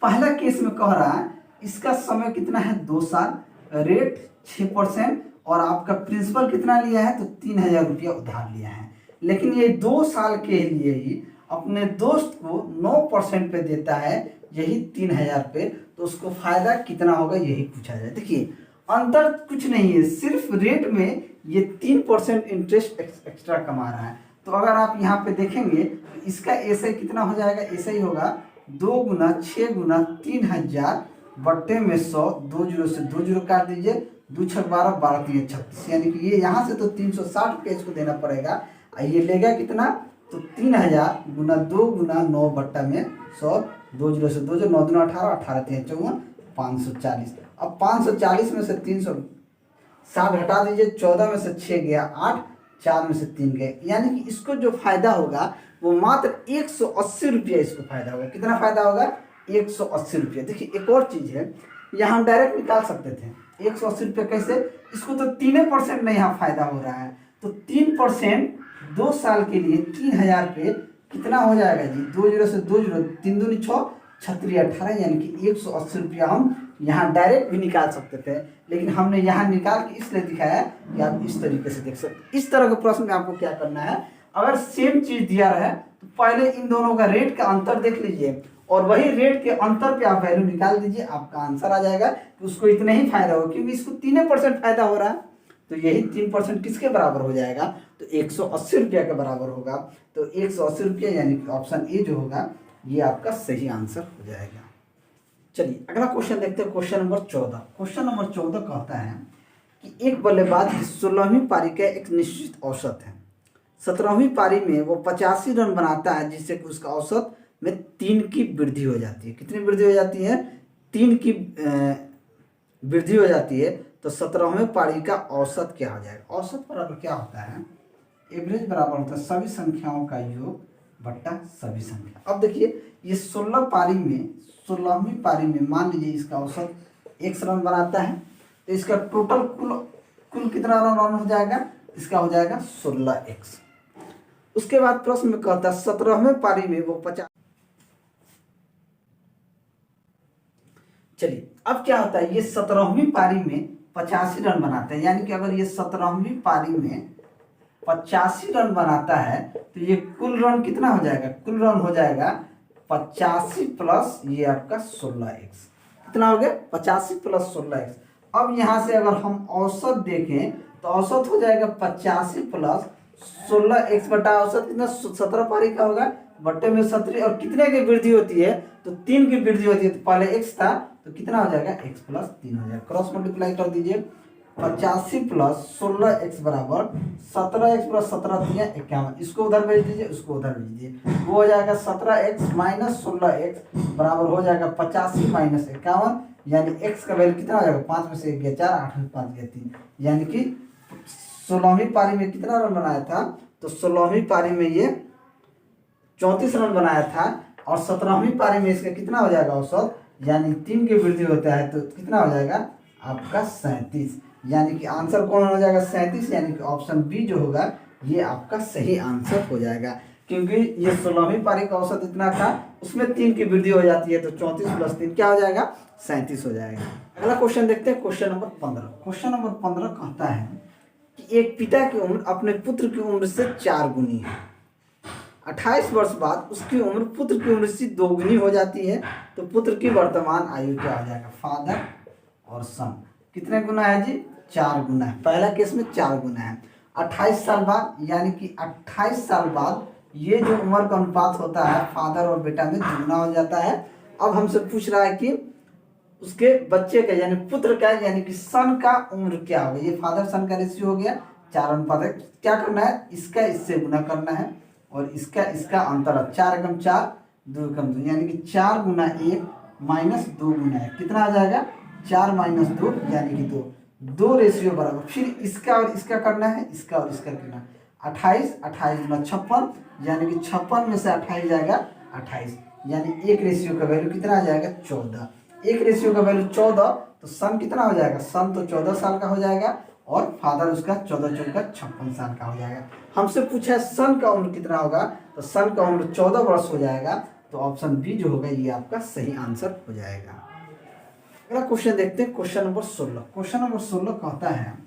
पहला केस में कह रहा है इसका समय कितना है 2 साल, रेट 6% और आपका प्रिंसिपल कितना लिया है, तो 3000 रुपया उधार लिया है। लेकिन ये 2 साल के लिए ही अपने दोस्त को 9% पे देता है, यही 3000 पे, तो उसको फायदा कितना होगा यही पूछा जाए। देखिए अंतर कुछ नहीं है, सिर्फ रेट में ये 3% इंटरेस्ट एक्स्ट्रा कमा रहा है। तो अगर आप यहाँ पे देखेंगे तो इसका SI कितना हो जाएगा, SI होगा 2 गुना 6 गुना 3000 बट्टे में 100, 2 जीरो से 2 जीरो काट दीजिए, 2 छक 12, 12 3 36, यानी कि ये यहाँ से तो 360 रुपये इसको देना पड़ेगा। ये लेगा कितना, तो 3000 गुना 2 गुना 9 बट्टा में 100, 2 जीरो से 2 जीरो, 9 दूना 18, 18 3 54, 540। अब 540 में से 360 हटा दीजिए, 14 में से 6 गया 8, 4 में से 3 गए, यानी कि इसको जो फायदा होगा वो मात्र 180 रुपये इसको फायदा होगा। कितना फायदा होगा, 180 रुपये। देखिए एक और चीज़ है, यहाँ हम डायरेक्ट निकाल सकते थे 180 रुपये कैसे, इसको तो 3% में यहाँ फायदा हो रहा है, तो 3% 2 साल के लिए 3000 पे कितना हो जाएगा जी, 2 जीरो से 2 जीरो, 3 दूनी 6, छत्री 18 यानी कि 180 रुपया हम यहाँ डायरेक्ट भी निकाल सकते थे, लेकिन हमने यहाँ निकाल के इसलिए दिखाया कि आप इस तरीके से देख सकते। इस तरह के प्रश्न में आपको क्या करना है, अगर सेम चीज दिया रहे तो पहले इन दोनों का रेट का अंतर देख लीजिए और वही रेट के अंतर पे आप वैल्यू निकाल दीजिए, आपका आंसर आ जाएगा कि उसको इतना ही फायदा होगा, क्योंकि इसको 3% फायदा हो रहा है तो यही 3% किसके बराबर हो जाएगा, तो 180 रुपया के बराबर होगा। तो 180 रुपया यानी कि ऑप्शन ए जो होगा ये आपका सही आंसर हो जाएगा। चलिए अगला क्वेश्चन देखते हैं, क्वेश्चन नंबर 14। क्वेश्चन नंबर 14 कहता है कि एक बल्लेबाज की 16वीं पारी का एक निश्चित औसत है, 17वीं पारी में वो 85 रन बनाता है, जिससे कि उसका औसत में 3 की वृद्धि हो जाती है। कितनी वृद्धि हो जाती है, 3 की वृद्धि हो जाती है। तो 17वें पारी का औसत क्या हो जाएगा, औसत बराबर क्या होता है, एवरेज बराबर होता है सभी संख्याओं का योग बट्टा सभी संख्या। अब देखिए ये 16वीं पारी में मान लीजिए इसका औसत 1 रन बनाता है, तो इसका टोटल कुल कितना रन हो जाएगा, इसका हो जाएगा 16x। उसके बाद प्रश्न में कहता है 17वें पारी में वो 50। चलिए अब क्या होता है, ये 17वीं पारी में 85 रन बनाते हैं, यानी कि अगर ये 17वीं पारी में 85 रन बनाता है तो ये कुल रन कितना हो जाएगा, कुल रन हो जाएगा 85 प्लस ये आपका 16x। कितना हो गया, 85 प्लस 16x। अब यहाँ से अगर हम औसत देखें तो औसत हो जाएगा 85 प्लस 16x बटा औसत कितना 17 पारी का होगा, बट्टे में 17 और कितने की वृद्धि होती है, तो 3 की वृद्धि होती है। तो पहले x था तो कितना हो जाएगा, x प्लस 3 हो जाएगा। क्रॉस मल्टीप्लाई कर दीजिए, 85 प्लस 16x बराबर 17x प्लस 17 51। इसको उधर भेज दीजिए, उसको उधर भेज दीजिए, वो हो जाएगा 17x माइनस 16x बराबर हो जाएगा 85 माइनस 51, यानी x का वैल्यू कितना हो जाएगा, 5 में से 1 गया 4, 8 में 5 गया 3, यानी कि 16वीं पारी में कितना रन बनाया था, तो 16वीं पारी में ये 34 रन बनाया था और 17वीं पारी में इसका कितना हो जाएगा औसत, यानी 3 की वृद्धि होता है तो कितना हो जाएगा आपका 37, यानी कि आंसर कौन हो जाएगा 37, यानी कि ऑप्शन बी जो होगा ये आपका सही आंसर हो जाएगा, क्योंकि ये 16वीं पारी का औसत इतना था, उसमें 3 की वृद्धि हो जाती है तो 34 प्लस 3 क्या हो जाएगा, 37 हो जाएगा। अगला क्वेश्चन देखते हैं, क्वेश्चन नंबर 15। क्वेश्चन नंबर 15 कहता है कि एक पिता की उम्र अपने पुत्र की उम्र से 4 गुनी है, 28 वर्ष बाद उसकी उम्र पुत्र की उम्र से 2 गुनी हो जाती है, तो पुत्र की वर्तमान आयु क्या हो जाएगा, फादर और सन कितने गुना है जी, 4 गुना है। पहला केस में 4 गुना है। 28 साल बाद यानी कि 28 साल बाद ये जो उम्र का अनुपात होता है फादर और बेटा में दुगना हो जाता है। अब हमसे पूछ रहा है कि उसके बच्चे का यानी पुत्र का यानी कि सन का उम्र क्या होगा, ये फादर सन का रेशियो हो गया 4:1। क्या करना है, इसका इससे गुना करना है और इसका इसका अंतर 4 एकम 4 2 एकम 2, यानी कि 4 गुना 1 माइनस 2 गुना 1 कितना आ जाएगा, 4 माइनस 2 यानी कि 2, 2 रेशियो बराबर। फिर इसका और इसका करना है, इसका और इसका करना है। 28 28 गुना 56 यानी कि 56 में से 28 जाएगा 28, यानी 1 रेशियो का वैल्यू कितना आ जाएगा 14। 1 रेशियो का वैल्यू 14 तो सन कितना हो जाएगा, सन तो 14 साल का हो जाएगा और फादर उसका 14 चौका 56 साल का हो जाएगा। हमसे पूछा है सन का उम्र कितना होगा, तो सन का उम्र 14 वर्ष हो जाएगा, तो ऑप्शन बी जो होगा ये आपका सही आंसर हो जाएगा। अगला क्वेश्चन देखते हैं, क्वेश्चन नंबर 16। क्वेश्चन नंबर 16 कहता है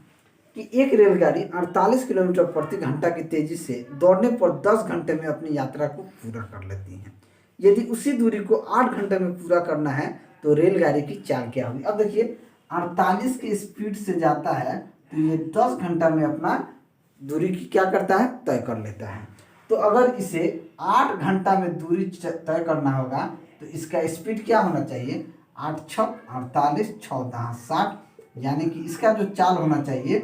कि एक रेलगाड़ी 48 किलोमीटर प्रति घंटा की तेजी से दौड़ने पर 10 घंटे में अपनी यात्रा को पूरा कर लेती है। यदि उसी दूरी को 8 घंटे में पूरा करना है तो रेलगाड़ी की चाल क्या होगी। अब देखिए 48 की स्पीड से जाता है तो ये 10 घंटा में अपना दूरी की क्या करता है, तय कर लेता है। तो अगर इसे 8 घंटा में दूरी तय करना होगा तो इसका स्पीड क्या होना चाहिए, 8 छक 48 14 60, यानी कि इसका जो चाल होना चाहिए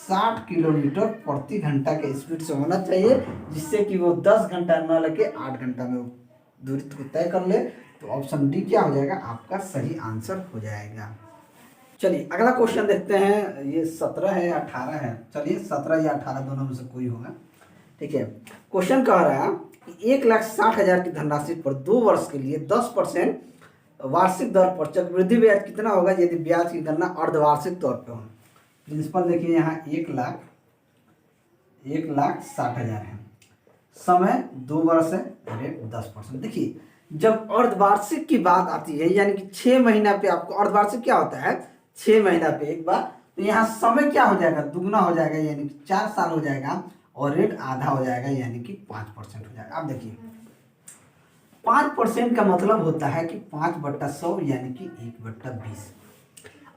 60 किलोमीटर प्रति घंटा के स्पीड से होना चाहिए, जिससे कि वो 10 घंटा न लगे 8 घंटा में दूरी को तय कर ले। तो ऑप्शन डी क्या हो जाएगा, आपका सही आंसर हो जाएगा। चलिए अगला क्वेश्चन देखते हैं, ये 17 है 18 है, चलिए 17 या 18 दोनों में से कोई होगा, ठीक है। क्वेश्चन कह रहा है कि 1,60,000 की धनराशि पर 2 वर्ष के लिए 10% वार्षिक दर पर चक्रवृद्धि ब्याज कितना होगा यदि ब्याज की गणना अर्धवार्षिक तौर पर हो। प्रिंसिपल देखिए यहाँ 1,60,000 है, समय 2 वर्ष है, रेट 10%। देखिए जब अर्धवार्षिक की बात आती है, यानी कि 6 महीना पे आपको, अर्धवार्षिक क्या होता है, 6 महीना पे एक बार, तो यहाँ समय क्या हो जाएगा, दुगना हो जाएगा, यानी कि 4 साल हो जाएगा, और रेट आधा हो जाएगा, यानी कि 5% हो जाएगा। अब देखिए 5% का मतलब होता है कि 5/100, यानी कि 1/20।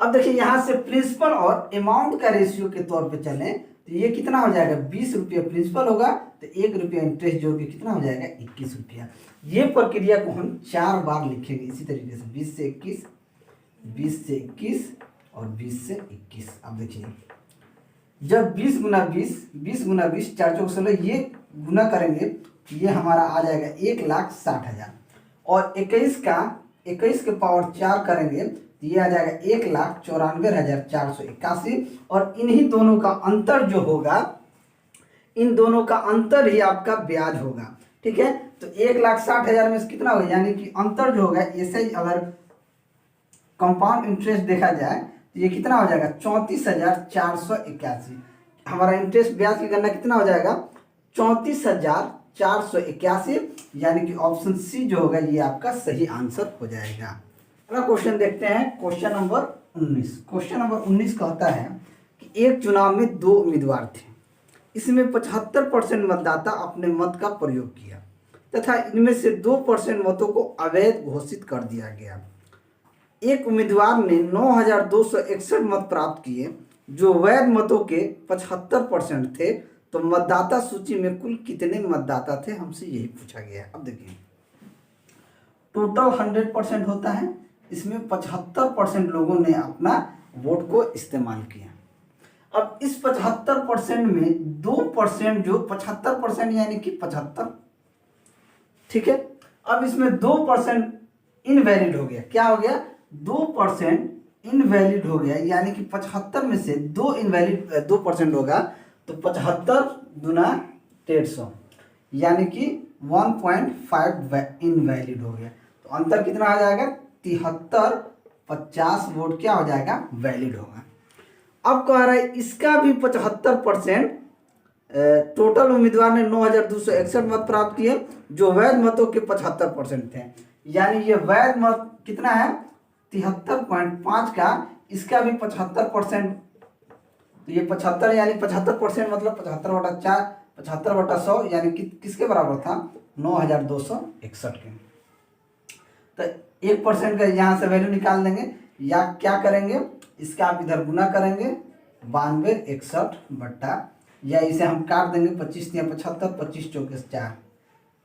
अब देखिए यहाँ से प्रिंसिपल और अमाउंट का रेशियो के तौर पे चलें तो ये कितना हो जाएगा, 20 रुपये प्रिंसिपल होगा, तो 1 रुपया इंटरेस्ट जोड़ के कितना हो जाएगा, 21 रुपया। ये प्रक्रिया को हम 4 बार लिखेंगे इसी तरीके से, 20 से 21, 20 से 21 और 20 से 21। अब देखिए जब 20 गुना 20, 20 गुना 20, 4 चौक 16, ये गुना करेंगे तो ये हमारा आ जाएगा 1,60,000, और 21 के पावर 4 करेंगे तो ये आ जाएगा 1,94,481, और इन्हीं दोनों का अंतर जो होगा, इन दोनों का अंतर ही आपका ब्याज होगा। ठीक है, तो 1,60,000 में से कितना होगा, यानी कि अंतर जो होगा, ऐसे ही अगर कंपाउंड इंटरेस्ट देखा जाए तो ये कितना हो जाएगा, 34,481। हमारा इंटरेस्ट ब्याज की गणना कितना हो जाएगा, 34,481, यानी कि ऑप्शन सी जो होगा ये आपका सही आंसर हो जाएगा। अगला क्वेश्चन देखते हैं, क्वेश्चन नंबर 19। क्वेश्चन नंबर 19 कहता है कि एक चुनाव में 2 उम्मीदवार थे, इसमें 75% मतदाता अपने मत का प्रयोग किया तथा इनमें से 2% मतों को अवैध घोषित कर दिया गया। एक उम्मीदवार ने 9,261 मत प्राप्त किए जो वैध मतों के 75% थे, तो मतदाता सूची में कुल कितने मतदाता थे, हमसे यही पूछा गया है। अब देखिए टोटल 100% होता है, इसमें 75% लोगों ने अपना वोट को इस्तेमाल किया। अब इस 75% में 2% जो 75% यानी कि 75, ठीक है, अब इसमें 2% इनवैलिड हो गया। क्या हो गया, 2% इनवैलिड हो गया, यानी कि 75 में से 2% होगा, तो 75 गुना 150, यानी कि 1.5 इनवैलिड हो गया। तो अंतर कितना आ जाएगा, 73, 50 वोट क्या हो जाएगा, वैलिड होगा। अब कह रहा है इसका भी 75%, टोटल उम्मीदवार ने 9,261 मत प्राप्त किए जो वैध मतों के 75% थे, यानी ये वैध मत कितना है, 73.5 का, इसका भी 75%, तो ये 75 यानी 75% मतलब 75/4, 75/100, यानी कि किसके बराबर था, 9,261 के। तो 1% का यहाँ से वैल्यू निकाल देंगे, या क्या करेंगे, इसका आप इधर गुना करेंगे 9261 बट्टा, या इसे हम काट देंगे, 25 या 75, 25 चौके 4,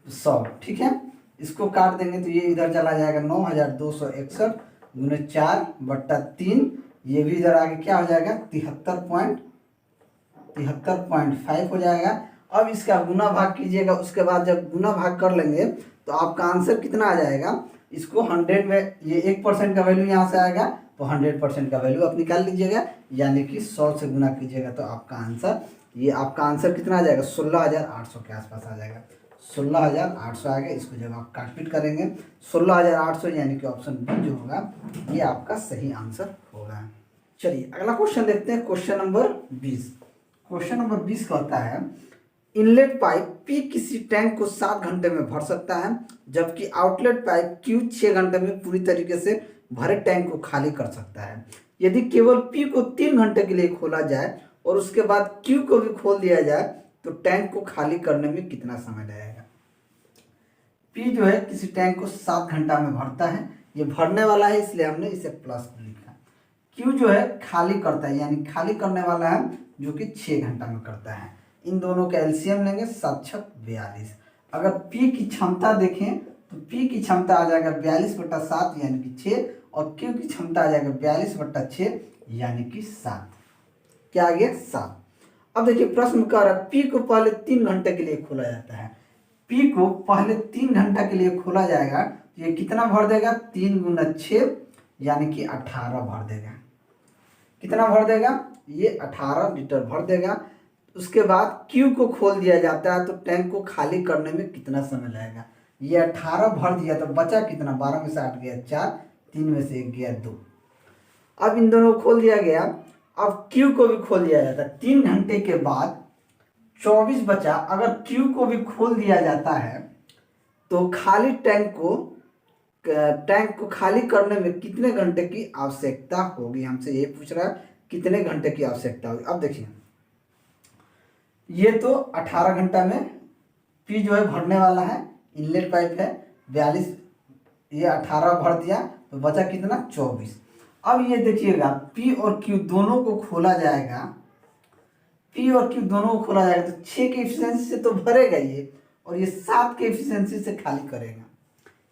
100। ठीक है, इसको काट देंगे तो ये इधर चला जाएगा 9,261 गुने 4 बट्टा 3, ये भी इधर आगे क्या हो जाएगा, 73.5 हो जाएगा। अब इसका गुना भाग कीजिएगा, उसके बाद जब गुना भाग कर लेंगे तो आपका आंसर कितना आ जाएगा, इसको 100 में, ये 1% का वैल्यू यहाँ से आएगा, तो 100% का वैल्यू आप निकाल लीजिएगा, यानी कि 100 से गुना कीजिएगा तो आपका आंसर, ये आपका आंसर कितना आ जाएगा, 16,800 के आसपास आ जाएगा, 16,800 आ गया। इसको जब आप काटपीट करेंगे 16,800, यानी कि ऑप्शन बी जो होगा ये आपका सही आंसर होगा। चलिए अगला क्वेश्चन देखते हैं, क्वेश्चन नंबर 20। क्वेश्चन नंबर 20 कहता है इनलेट पाइप पी किसी टैंक को 7 घंटे में भर सकता है, जबकि आउटलेट पाइप क्यू 6 घंटे में पूरी तरीके से भरे टैंक को खाली कर सकता है। यदि केवल पी को 3 घंटे के लिए खोला जाए और उसके बाद क्यू को भी खोल दिया जाए तो टैंक को खाली करने में कितना समय लगेगा। पी जो है किसी टैंक को 7 घंटा में भरता है, ये भरने वाला है इसलिए हमने इसे प्लस लिखा। क्यू जो है खाली करता है, यानी खाली करने वाला है जो कि 6 घंटा में करता है। इन दोनों का एलसीएम लेंगे, 7×6 = 42। अगर पी की क्षमता देखें तो पी की क्षमता आ जाएगा 42/7 यानी कि 6, और क्यू की क्षमता आ जाएगा 42/6 यानी कि 7। क्या आ गया, 7। अब देखिए प्रश्न कह रहा है पी को पहले 3 घंटे के लिए खोला जाता है, पी को पहले 3 घंटा के लिए खोला जाएगा तो ये कितना भर देगा, 3 × 6 यानी कि 18 भर देगा। कितना भर देगा, ये 18 लीटर भर देगा। उसके बाद क्यू को खोल दिया जाता है तो टैंक को खाली करने में कितना समय लगेगा। ये 18 भर दिया तो बचा कितना, 12 में से 8 गया 4, 3 में से 1 गया 2। अब इन दोनों को खोल दिया गया, अब क्यू को भी खोल दिया जाता है। 3 घंटे के बाद 24 बचा। अगर क्यू को भी खोल दिया जाता है तो खाली टैंक को टैंक को खाली करने में कितने घंटे की आवश्यकता होगी, हमसे ये पूछ रहा है कितने घंटे की आवश्यकता होगी। अब देखिए ये तो 18 घंटा में पी जो है भरने वाला है, इनलेट पाइप है 42, ये 18 भर दिया तो बचा कितना 24। अब ये देखिएगा पी और क्यू दोनों को खोला जाएगा, पी और क्यू दोनों को खोला जाएगा तो 6 की एफिशिएंसी से तो भरेगा ये, और ये 7 के एफिशिएंसी से खाली करेगा,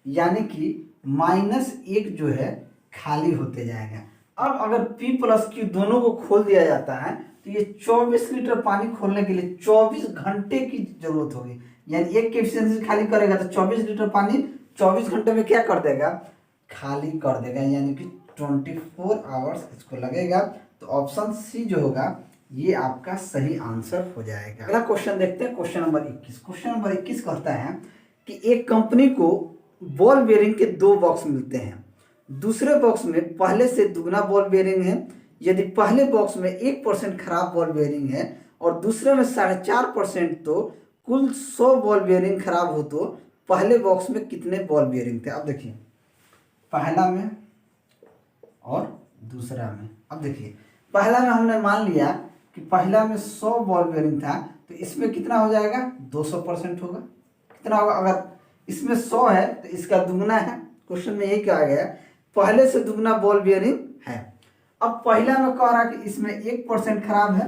यानी कि -1 जो है खाली होते जाएगा। अब अगर P प्लस Q दोनों को खोल दिया जाता है तो ये 24 लीटर पानी खोलने के लिए 24 घंटे की जरूरत होगी, यानी 1 की एफिशिएंसी से खाली करेगा तो 24 लीटर पानी 24 घंटे में क्या कर देगा, खाली कर देगा, यानी कि 24 आवर्स इसको लगेगा। तो ऑप्शन सी जो होगा ये आपका सही आंसर हो जाएगा। अगला क्वेश्चन देखते हैं, क्वेश्चन नंबर 21। क्वेश्चन नंबर 21 कहता है कि एक कंपनी को बॉल बेयरिंग के 2 बॉक्स मिलते हैं, दूसरे बॉक्स में पहले से दुगना बॉल बेयरिंग है। यदि पहले बॉक्स में 1% खराब बॉल बेयरिंग है और दूसरे में 4.5%, तो कुल 100 बॉल बेयरिंग खराब हो तो पहले बॉक्स में कितने बॉल बेयरिंग थे। अब देखिए पहला में और दूसरा में, अब देखिए पहला में हमने मान लिया कि पहला में 100 बॉल बेयरिंग था तो इसमें कितना हो जाएगा 200% होगा। कितना होगा, अगर इसमें 100 है तो इसका दुगना है, क्वेश्चन में यही कहा गया पहले से दुगना बॉल बेयरिंग है। अब पहला में कह रहा कि इसमें 1% खराब है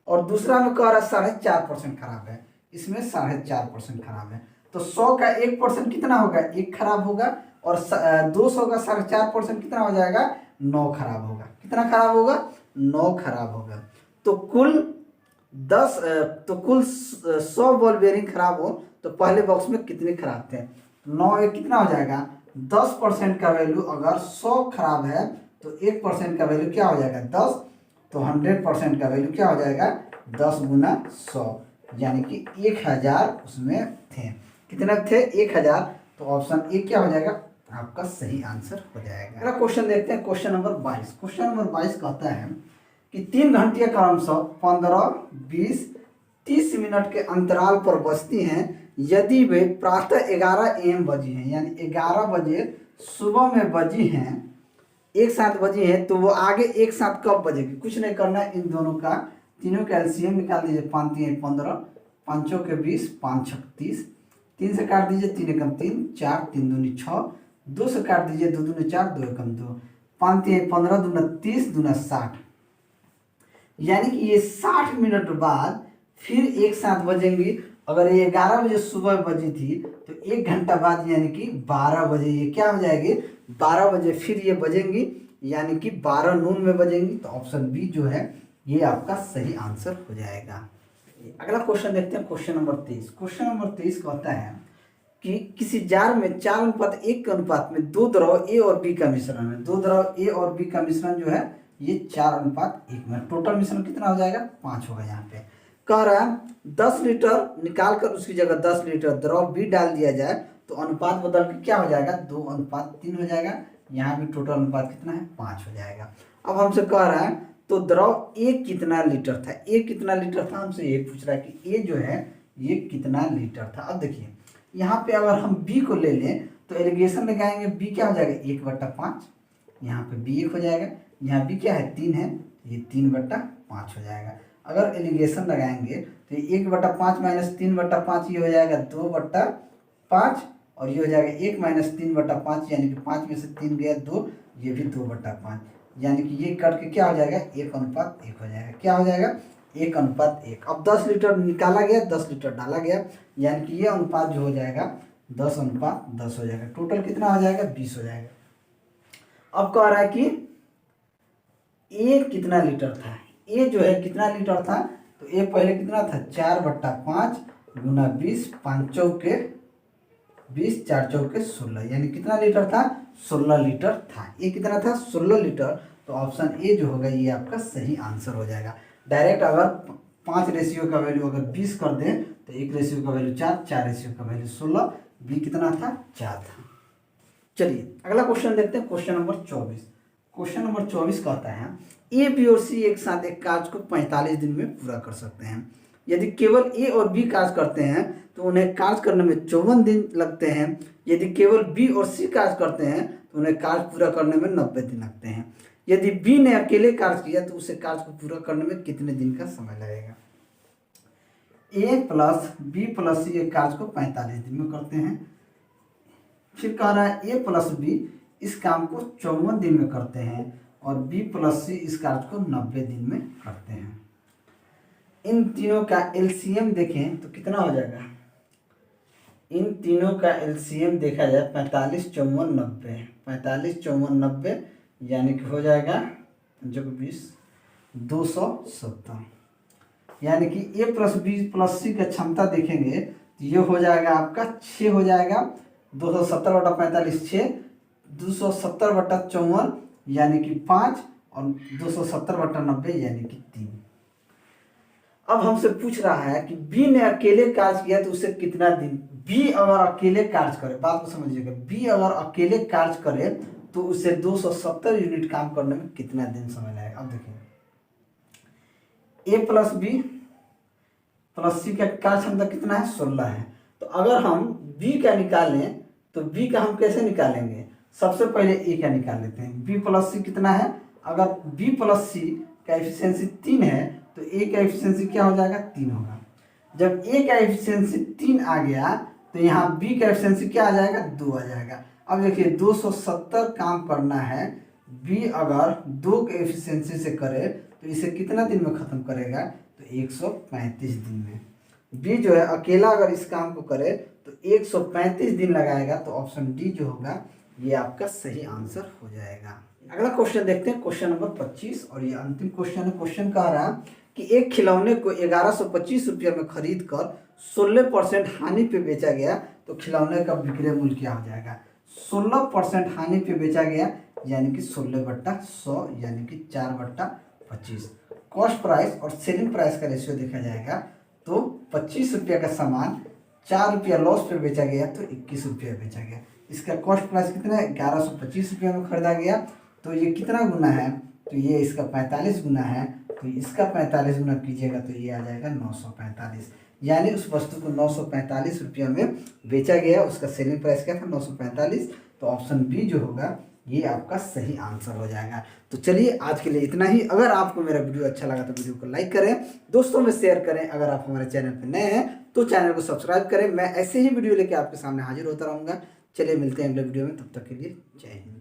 और दूसरा में कह रहा 4.5% खराब है, इसमें 4.5% खराब है, तो 100 का 1% कितना होगा 1 खराब होगा, और 200 का 4.5% कितना हो जाएगा 9 खराब होगा। कितना खराब होगा 9 खराब होगा। तो कुल 100 बॉल बेयरिंग खराब हो तो पहले बॉक्स में कितने खराब थे, 9 एक कितना हो जाएगा 10% का वैल्यू, अगर 100 खराब है तो 1% का वैल्यू क्या हो जाएगा 10, तो 100% का वैल्यू क्या हो जाएगा 10 गुना 100, यानी कि 1000 उसमें थे। कितने थे 1000, तो ऑप्शन ए क्या हो जाएगा आपका सही आंसर हो जाएगा। अगला क्वेश्चन देखते हैं, क्वेश्चन नंबर 22। क्वेश्चन नंबर 22 कहता है कि 3 घंटियां क्रमशः 15, 20, 30 मिनट के अंतराल पर बजती हैं यदि वे प्रातः 11 AM बजी हैं, यानी 11 बजे सुबह में बजी हैं, एक साथ बजी है, तो वो आगे एक साथ कब बजेगी, कुछ नहीं करना है, इन दोनों का तीनों का एलसीएम निकाल दीजिए, 5 3 15, 5 के 20, 5 6 30, 3 से काट दीजिए 3 एकम 3, 4 3 दूनी 6, 2 से काट दीजिए 2 दूनी 4, 2 एकम 2, 5 3 15, दूना 30, दूना 60, यानी कि ये 60 मिनट बाद फिर एक साथ बजेंगी। अगर ये 11 बजे सुबह बजी थी तो 1 घंटा बाद यानी कि 12 बजे ये क्या हो जाएगी 12 बजे फिर ये बजेंगी, यानी कि 12 नून में बजेंगी। तो ऑप्शन बी जो है ये आपका सही आंसर हो जाएगा। अगला क्वेश्चन देखते हैं, क्वेश्चन नंबर 23। क्वेश्चन नंबर 23 कहता है कि किसी जार में 4:1 के अनुपात में 2 द्रव ए और बी का मिश्रण है। 2 द्रव ए और बी का मिश्रण जो है ये 4:1 में, टोटल मिश्रण कितना हो जाएगा 5 होगा। यहाँ पे कह रहा है 10 लीटर निकाल कर उसकी जगह 10 लीटर द्रव बी डाल दिया जाए तो अनुपात बदल के क्या हो जाएगा 2:3 हो जाएगा। यहाँ भी टोटल अनुपात कितना है 5 हो जाएगा। अब हमसे कह रहा है तो द्रव ए कितना लीटर था, ए कितना लीटर था, हमसे ये पूछ रहा है कि ए जो है ये कितना लीटर था। अब देखिए यहाँ पे अगर हम बी को ले लें तो एलिगेशन लगाएंगे, बी क्या हो जाएगा 1/5, यहाँ पे बी 1 हो जाएगा, यहाँ बी क्या है 3 है, ये 3/5 हो जाएगा। अगर एलिगेशन लगाएंगे तो 1/5 - 3/5 ये हो जाएगा 2/5, और ये हो जाएगा 1 - 3/5, यानी कि 5 में से 3 गया 2, ये भी 2/5, यानी कि ये कट के क्या हो जाएगा 1:1 हो जाएगा। क्या हो जाएगा 1:1। अब 10 लीटर निकाला गया, 10 लीटर डाला गया, यानी कि ये अनुपात जो हो जाएगा 10:10 हो जाएगा। टोटल कितना हो जाएगा 20 हो जाएगा। अब कह रहा है कि ए कितना लीटर था, ए जो है कितना लीटर था, तो ए पहले कितना था 4/5 गुना 20, 5 चौके 20, 4 चौके 16, यानी कितना लीटर था 16 लीटर था। ये कितना था 16 लीटर। तो ऑप्शन ए जो होगा ये आपका सही आंसर हो जाएगा। डायरेक्ट अगर 5 रेशियो का वैल्यू अगर 20 कर दें तो 1 रेशियो का वैल्यू 4, 4 रेशियो का वैल्यू 16, बी कितना था 4 था। चलिए अगला क्वेश्चन देखते हैं, क्वेश्चन नंबर 24। क्वेश्चन नंबर 24 कहता है ए बी और सी एक साथ एक कार्य को 45 दिन में पूरा कर सकते हैं। यदि केवल ए और बी कार्य करते हैं तो उन्हें कार्य करने में 54 दिन लगते हैं। यदि केवल बी और सी कार्य करते हैं तो उन्हें कार्य पूरा करने में 90 दिन लगते हैं। यदि बी ने अकेले कार्य किया तो उसे कार्य को पूरा करने में कितने दिन का समय लगेगा। ए प्लस बी प्लस सी एक कार्य को 45 दिन में करते हैं। फिर कह रहा है ए प्लस बी इस काम को 54 दिन में करते हैं और बी प्लस सी इस कार्य को 90 दिन में करते हैं। इन तीनों का एलसीएम देखें तो कितना हो जाएगा। इन तीनों का एलसीएम देखा जाए 45 54 90, 45 54 90 यानी कि हो जाएगा 20 270। यानी कि ए प्लस बी प्लस सी का क्षमता देखेंगे तो ये हो जाएगा आपका 6 हो जाएगा। 270/45 6, 270/54 यानी कि 5 और 270/90 यानी कि 3। अब हमसे पूछ रहा है कि बी ने अकेले कार्य किया तो उसे कितना दिन। बी अगर अकेले कार्य करे, बात को समझिएगा, बी अगर अकेले कार्य करे तो उसे 270 यूनिट काम करने में कितना दिन समय लगेगा। अब देखिए ए प्लस बी प्लस सी का कार्य क्षमता कितना है 16 है। तो अगर हम बी का निकालें तो बी का हम कैसे निकालेंगे। सबसे पहले ए का निकाल लेते हैं। बी प्लस सी कितना है, अगर बी प्लस सी का एफिशिएंसी 3 है तो ए का एफिशिएंसी क्या हो जाएगा 3 होगा। जब ए का एफिशिएंसी 3 आ गया तो यहाँ बी का एफिशिएंसी क्या आ जाएगा 2 आ जाएगा। अब देखिए 270 काम करना है, बी अगर 2 के एफिशिएंसी से करे तो इसे कितना दिन में ख़त्म करेगा तो 135 दिन में। बी जो है अकेला अगर इस काम को करे तो 135 दिन लगाएगा। तो ऑप्शन डी जो होगा ये आपका सही आंसर हो जाएगा। अगला क्वेश्चन देखते हैं, क्वेश्चन नंबर 25 और ये अंतिम क्वेश्चन है। क्वेश्चन कह रहा है कि एक खिलौने को 1125 रुपये में खरीद कर 16% हानि पे बेचा गया तो खिलौने का विक्रय मूल्य क्या हो जाएगा। 16% हानि पे बेचा गया यानी कि 16/100 यानी कि 4/25। कॉस्ट प्राइस और सेलिंग प्राइस का रेशियो देखा जाएगा तो 25 रुपये का सामान 4 रुपया लॉस पे बेचा गया तो 21 रुपया बेचा गया। इसका कॉस्ट प्राइस कितना है 1125 रुपये में खरीदा गया। तो ये कितना गुना है तो ये इसका 45 गुना है। तो इसका 45 गुना कीजिएगा तो ये आ जाएगा 945। यानी उस वस्तु को 945 रुपये में बेचा गया, उसका सेलिंग प्राइस क्या था 945। तो ऑप्शन बी जो होगा ये आपका सही आंसर हो जाएगा। तो चलिए आज के लिए इतना ही। अगर आपको मेरा वीडियो अच्छा लगा तो वीडियो को लाइक करें, दोस्तों में शेयर करें। अगर आप हमारे चैनल पर नए हैं तो चैनल को सब्सक्राइब करें। मैं ऐसे ही वीडियो लेके आपके सामने हाजिर होता रहूँगा। चलिए मिलते हैं अगले वीडियो में, तब तक के लिए जय हिंद।